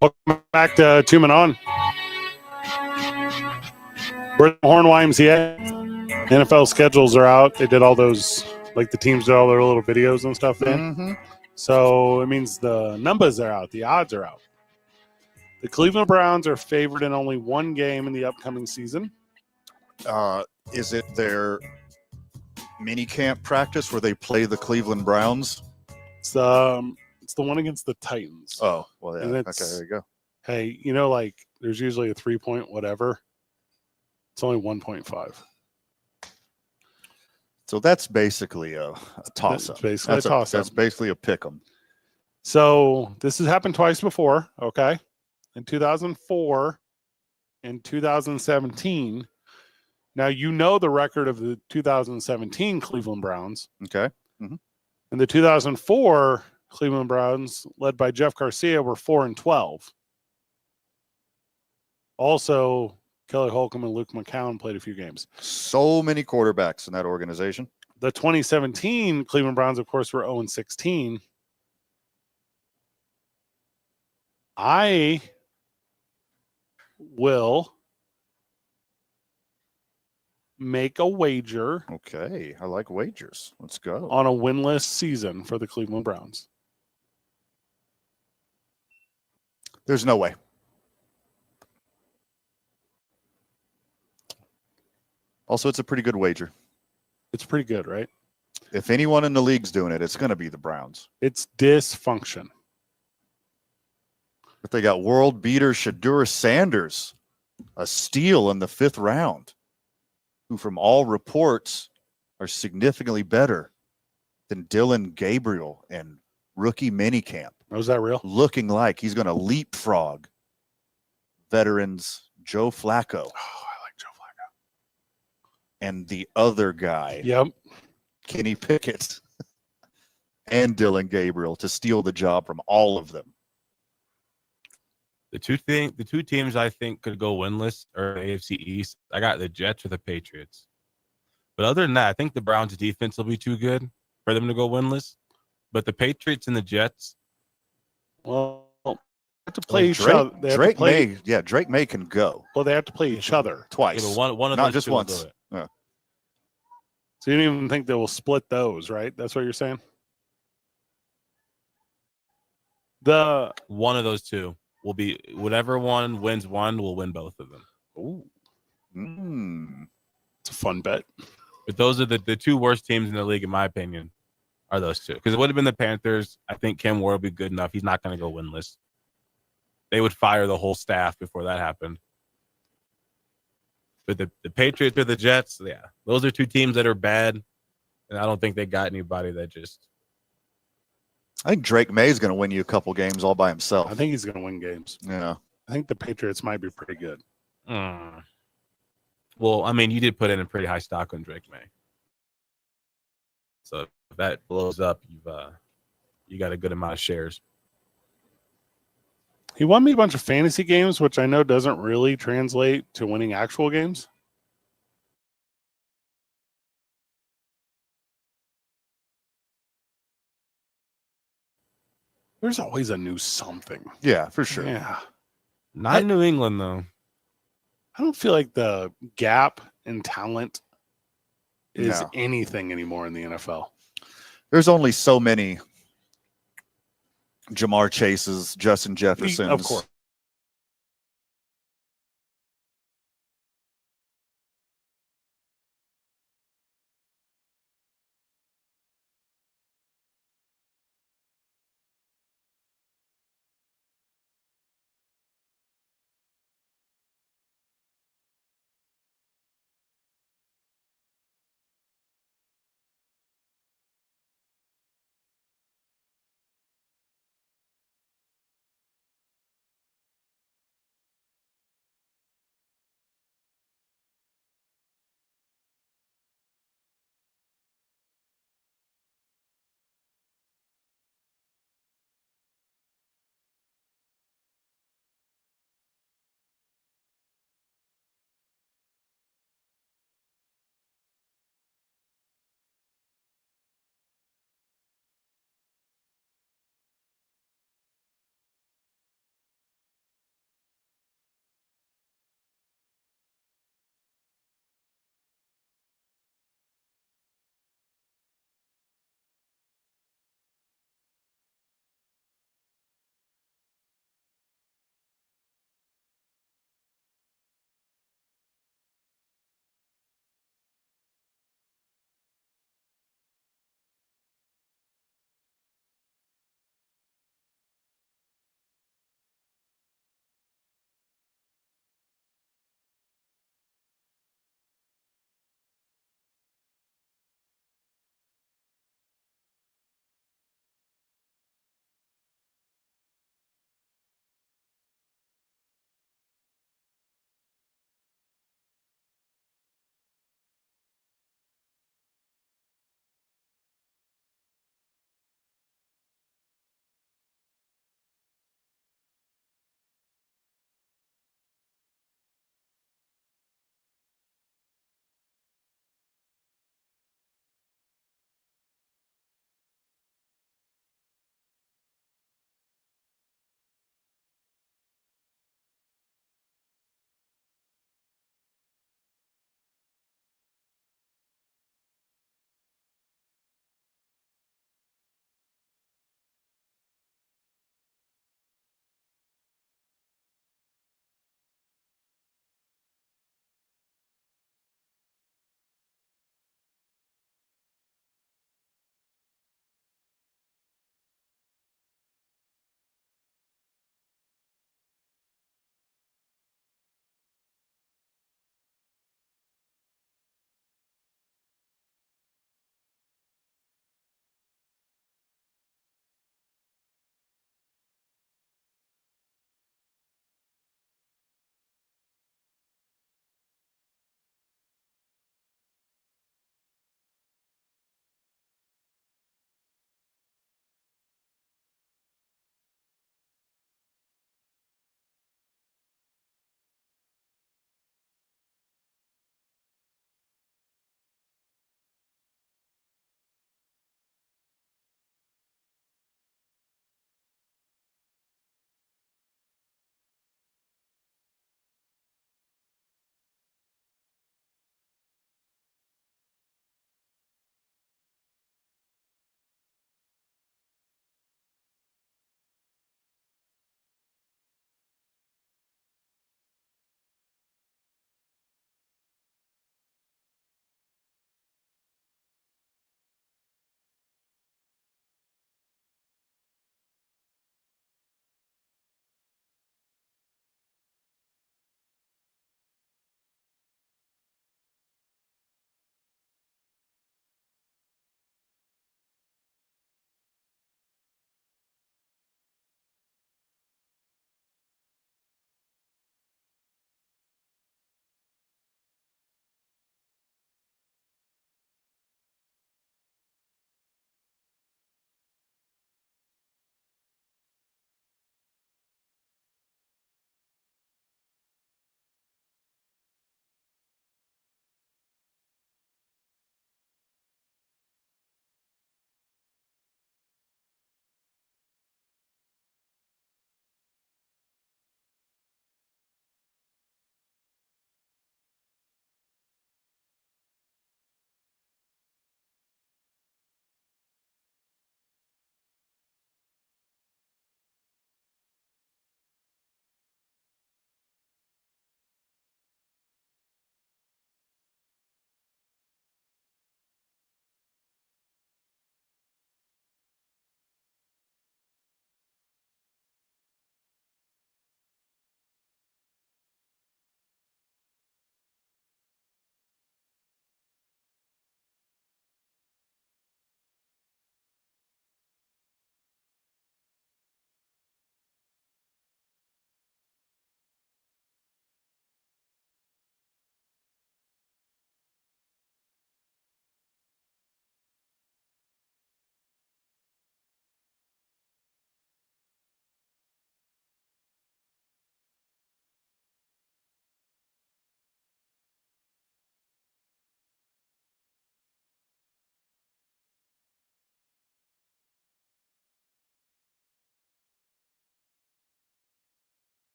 Welcome back to Two Men On. We're at the Horn YMCA. NFL schedules are out. They did all those, like the teams did all their little videos and stuff there. Mm-hmm. So it means the numbers are out. The odds are out. The Cleveland Browns are favored in only one game in the upcoming season. Is it their mini camp practice where they play the Cleveland Browns? It's the one against the Titans. Oh, well, yeah. And Okay, there you go. Hey, you know, like there's usually a 3-point whatever. It's only 1.5. So that's basically a toss-up. That's basically a pick 'em. So this has happened twice before, okay? In 2004 and 2017. Now, you know the record of the 2017 Cleveland Browns. Okay. Mm-hmm. And the 2004 Cleveland Browns, led by Jeff Garcia, were 4-12. Also, Kelly Holcomb and Luke McCown played a few games. So many quarterbacks in that organization. The 2017 Cleveland Browns, of course, were 0-16. I will make a wager. Okay, I like wagers. Let's go. On a winless season for the Cleveland Browns. There's no way. Also, it's a pretty good wager. It's pretty good, right? If anyone in the league's doing it, it's going to be the Browns. It's dysfunction. But they got world beater Shadur Sanders, a steal in the 5th round, who from all reports are significantly better than Dylan Gabriel in rookie minicamp. Was that real? Looking like he's going to leapfrog veterans Joe Flacco. Oh, I like Joe Flacco. And the other guy, yep, Kenny Pickett, and Dylan Gabriel to steal the job from all of them. The two teams I think could go winless are the AFC East. I got the Jets or the Patriots. But other than that, I think the Browns' defense will be too good for them to go winless. But the Patriots and the Jets, well, they have to play each other. Drake May can go. Well, they have to play each other twice. Yeah, but one of not those just two will once. do it. Yeah. So you don't even think they will split those, right? That's what you're saying? The one of those two will be whatever one wins one will win both of them. Ooh. It's a fun bet. But those are the two worst teams in the league, in my opinion, are those two. Because it would have been the Panthers. I think Kim Ward would be good enough. He's not going to go winless. They would fire the whole staff before that happened. But the Patriots or the Jets, yeah, those are two teams that are bad. And I don't think they got anybody that just. I think Drake May is going to win you a couple games all by himself. I think he's going to win games. Yeah. I think the Patriots might be pretty good. Well, I mean, you did put in a pretty high stock on Drake May. So if that blows up, you got a good amount of shares. He won me a bunch of fantasy games, which I know doesn't really translate to winning actual games. There's always a new something. Yeah, for sure. Yeah. Not in New England, though. I don't feel like the gap in talent is anything anymore in the NFL. There's only so many Jamar Chases, Justin Jeffersons. Of course.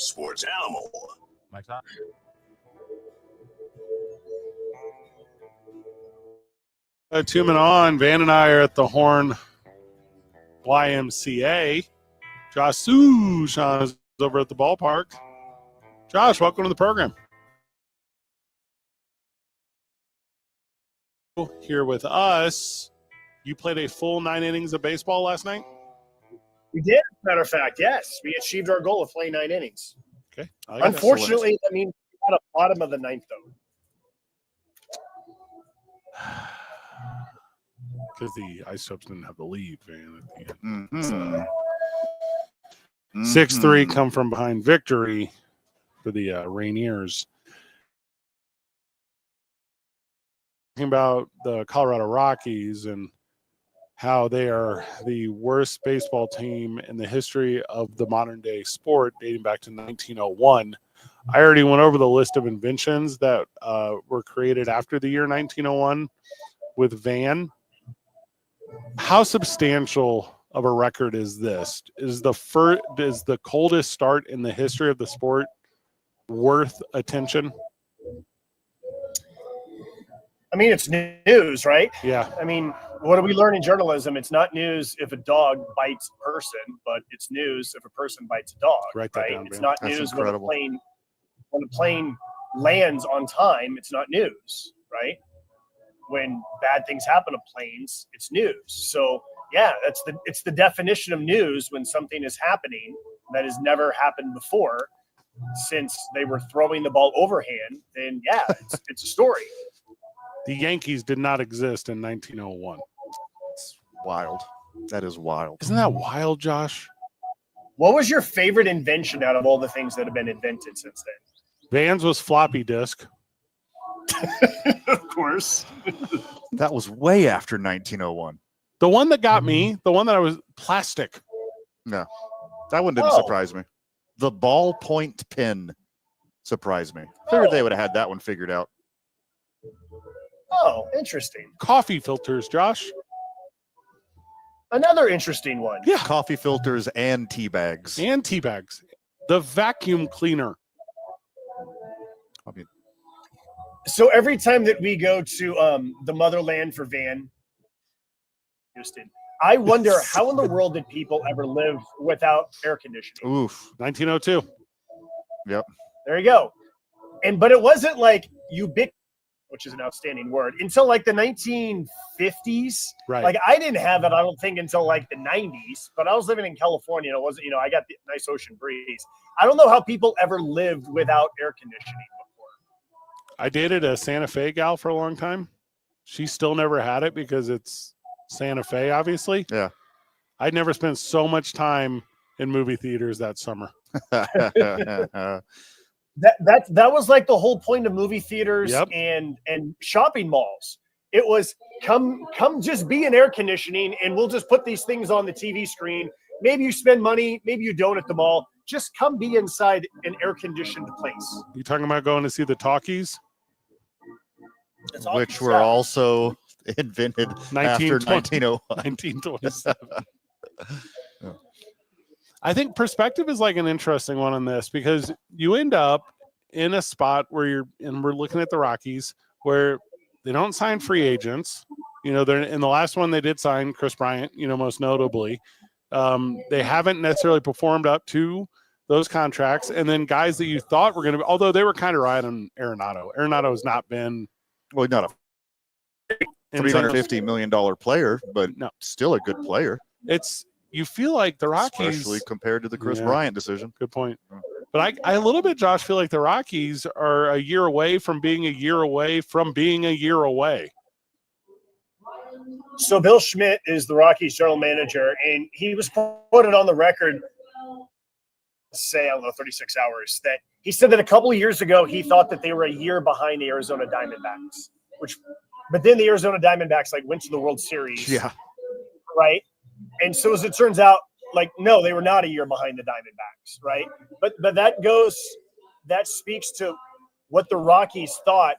sports animal. Mike's on. Two men on. Van and I are at the Horn YMCA. Josh Sean is over at the ballpark. Josh, welcome to the program. Here with us. You played a full 9 innings of baseball last night? We did, as a matter of fact, yes. We achieved our goal of playing 9 innings. Okay. Unfortunately, I mean, we got a bottom of the 9th, though. Because the Ice Subs didn't have the lead, man. At the end. Mm-hmm. 6-3 come from behind victory for the Rainiers. Talking about the Colorado Rockies and how they are the worst baseball team in the history of the modern day sport, dating back to 1901. I already went over the list of inventions that were created after the year 1901 with Van. How substantial of a record is this? Is the coldest start in the history of the sport worth attention? I mean, it's news, right? Yeah. I mean, what do we learn in journalism? It's not news if a dog bites a person, but it's news if a person bites a dog. Write that right? down, It's man. not That's news incredible. when a plane lands on time. It's not news, right? When bad things happen to planes, it's news. So yeah, it's the definition of news when something is happening that has never happened before. Since they were throwing the ball overhand, then yeah, it's a story. The Yankees did not exist in 1901. It's wild. That is wild. Isn't that wild, Josh? What was your favorite invention out of all the things that have been invented since then? Vans was floppy disk. Of course. That was way after 1901. The one that got me, the one that I was plastic. No, that one didn't surprise me. The ballpoint pen surprised me. I figured they would have had that one figured out. Oh, interesting. Coffee filters, Josh. Another interesting one. Yeah. Coffee filters and tea bags. And tea bags. The vacuum cleaner. I mean, So every time that we go to the motherland for Van, Houston, I wonder how in the world did people ever live without air conditioning? Oof. 1902. Yep. There you go. But it wasn't like ubiquitous, which is an outstanding word, until like the 1950s. Right. Like I didn't have it, I don't think, until like the 90s. But I was living in California, and it wasn't, I got the nice ocean breeze. I don't know how people ever lived without air conditioning before. I dated a Santa Fe gal for a long time. She still never had it because it's Santa Fe, obviously. Yeah. I'd never spent so much time in movie theaters that summer. That was like the whole point of movie theaters. Yep. and shopping malls. It was come just be in air conditioning, and we'll just put these things on the TV screen. Maybe you spend money, maybe you don't at the mall. Just come be inside an air conditioned place. You talking about going to see the talkies? Which were also invented after 1901. 1927. I think perspective is like an interesting one on this because you end up in a spot where we're looking at the Rockies where they don't sign free agents. They're in the last one they did sign Chris Bryant, most notably. They haven't necessarily performed up to those contracts. And then guys that you thought were going to be, although they were kind of right on Arenado. Arenado has not been. Well, not a $350 million player, but no, still a good player. You feel like the Rockies, especially compared to the Chris Bryant decision. Good point. But I a little bit, Josh, feel like the Rockies are a year away from being a year away from being a year away. So Bill Schmidt is the Rockies general manager, and he was quoted on the record, say, I don't know, 36 hours, that he said that a couple of years ago he thought that they were a year behind the Arizona Diamondbacks, but then the Arizona Diamondbacks went to the World Series. Yeah. Right. And so as it turns out, no, they were not a year behind the Diamondbacks, right? But that speaks to what the Rockies thought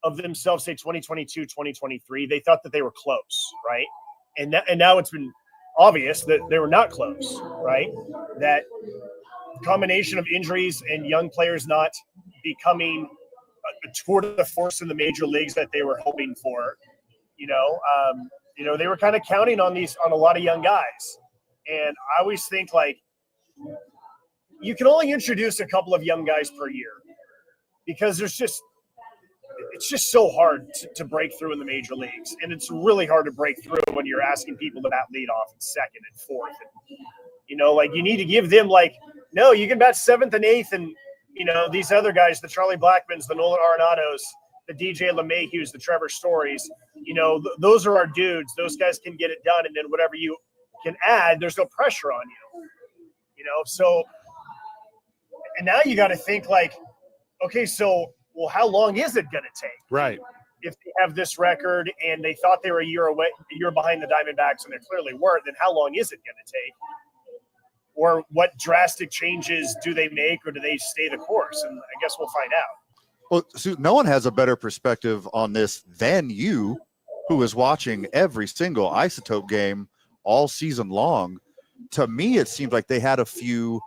of themselves, say 2022, 2023. They thought that they were close, right? And now it's been obvious that they were not close, right? That combination of injuries and young players not becoming a tour de force in the major leagues that they were hoping for. They were kind of counting on a lot of young guys. And I always think, like, you can only introduce a couple of young guys per year because it's just so hard to break through in the major leagues. And it's really hard to break through when you're asking people to bat leadoff and second and fourth. And, you need to give them, no, you can bat seventh and eighth. And, these other guys, the Charlie Blackmons, the Nolan Arenados, the DJ LeMahieu's, the Trevor Stories, those are our dudes. Those guys can get it done. And then whatever you can add, there's no pressure on you, so, and now you got to think okay, so, well, how long is it going to take? Right. If they have this record and they thought they were a year behind the Diamondbacks and they clearly weren't, then how long is it going to take? Or what drastic changes do they make, or do they stay the course? And I guess we'll find out. Well, Sue, no one has a better perspective on this than you, who is watching every single Isotope game all season long. To me, it seems like they had a few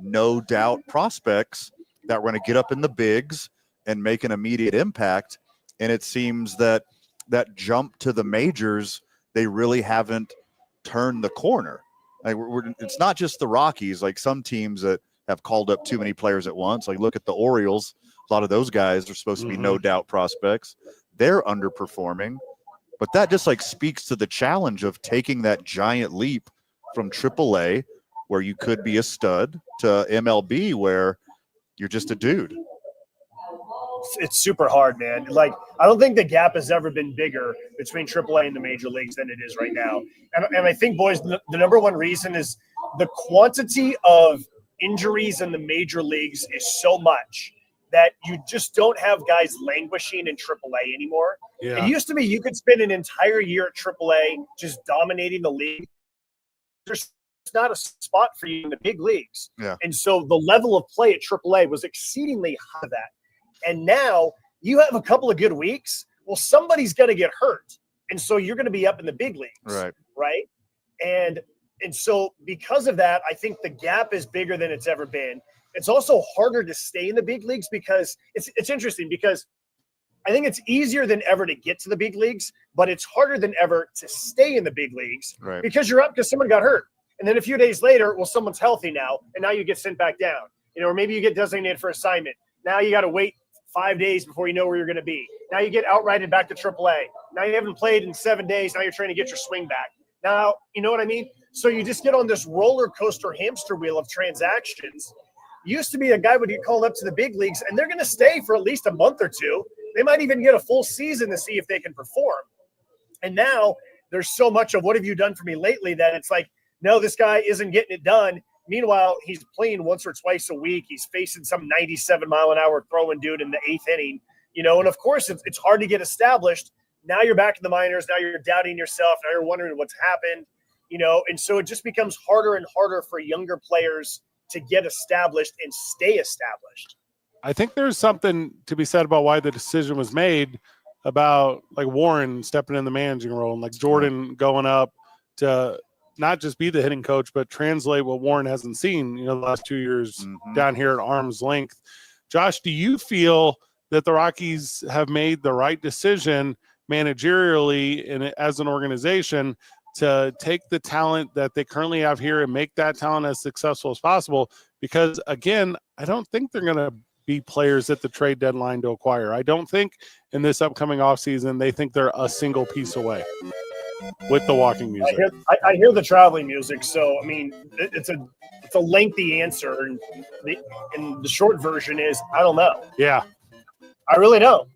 no doubt prospects that were going to get up in the bigs and make an immediate impact. And it seems that jump to the majors, they really haven't turned the corner. It's not just the Rockies, like some teams that have called up too many players at once. Like look at the Orioles. A lot of those guys are supposed to be no doubt prospects. They're underperforming, but that just speaks to the challenge of taking that giant leap from AAA, where you could be a stud, to MLB, where you're just a dude. It's super hard, man. I don't think the gap has ever been bigger between AAA and the major leagues than it is right now. And I think, boys, the number one reason is the quantity of injuries in the major leagues is so much that you just don't have guys languishing in AAA anymore. Yeah. It used to be you could spend an entire year at AAA just dominating the league. There's not a spot for you in the big leagues. Yeah. And so the level of play at AAA was exceedingly high for that. And now you have a couple of good weeks. Well, somebody's going to get hurt. And so you're going to be up in the big leagues. Right. And so because of that, I think the gap is bigger than it's ever been. It's also harder to stay in the big leagues because it's interesting because I think it's easier than ever to get to the big leagues, but it's harder than ever to stay in the big leagues because you're up because someone got hurt. And then a few days later, well, someone's healthy now, and now you get sent back down. Or maybe you get designated for assignment. Now you got to wait 5 days before you know where you're going to be. Now you get outrighted back to AAA. Now you haven't played in 7 days. Now you're trying to get your swing back. Now, you know what I mean? So you just get on this roller coaster hamster wheel of transactions. Used to be a guy would get called up to the big leagues, and they're going to stay for at least a month or two. They might even get a full season to see if they can perform. And now there's so much of what have you done for me lately that it's no, this guy isn't getting it done. Meanwhile, he's playing once or twice a week. He's facing some 97-mile-an-hour throwing dude in the 8th inning. And of course, it's hard to get established. Now you're back in the minors. Now you're doubting yourself. Now you're wondering what's happened. And so it just becomes harder and harder for younger players to get established and stay established. I think there's something to be said about why the decision was made about Warren stepping in the managing role and Jordan going up to not just be the hitting coach, but translate what Warren hasn't seen, the last 2 years down here at arm's length. Josh, do you feel that the Rockies have made the right decision managerially and as an organization to take the talent that they currently have here and make that talent as successful as possible? Because again, I don't think they're going to be players at the trade deadline to acquire. I don't think in this upcoming offseason, they think they're a single piece away with the walking music. I hear the traveling music. So, I mean, it's a lengthy answer. And the short version is, I don't know. Yeah. I really don't.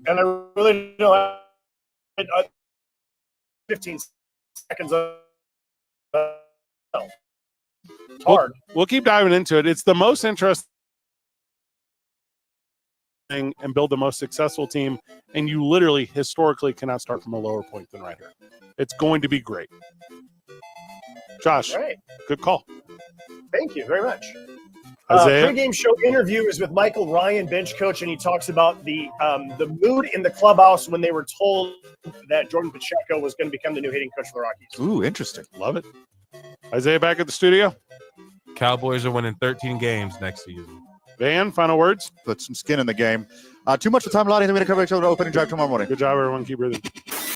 And I really don't. 15 seconds. It's hard. We'll keep diving into it. It's the most interesting thing and build the most successful team. And you literally historically cannot start from a lower point than right here. It's going to be great. Josh, good call. Thank you very much. Pre-game show interview is with Michael Ryan, bench coach, and he talks about the mood in the clubhouse when they were told that Jordan Pacheco was going to become the new hitting coach for the Rockies. Ooh, interesting. Love it. Isaiah back at the studio. Cowboys are winning 13 games next season. Van, final words? Put some skin in the game. Too much of time, Lottie. We're going to cover each other opening drive tomorrow morning. Good job, everyone. Keep breathing.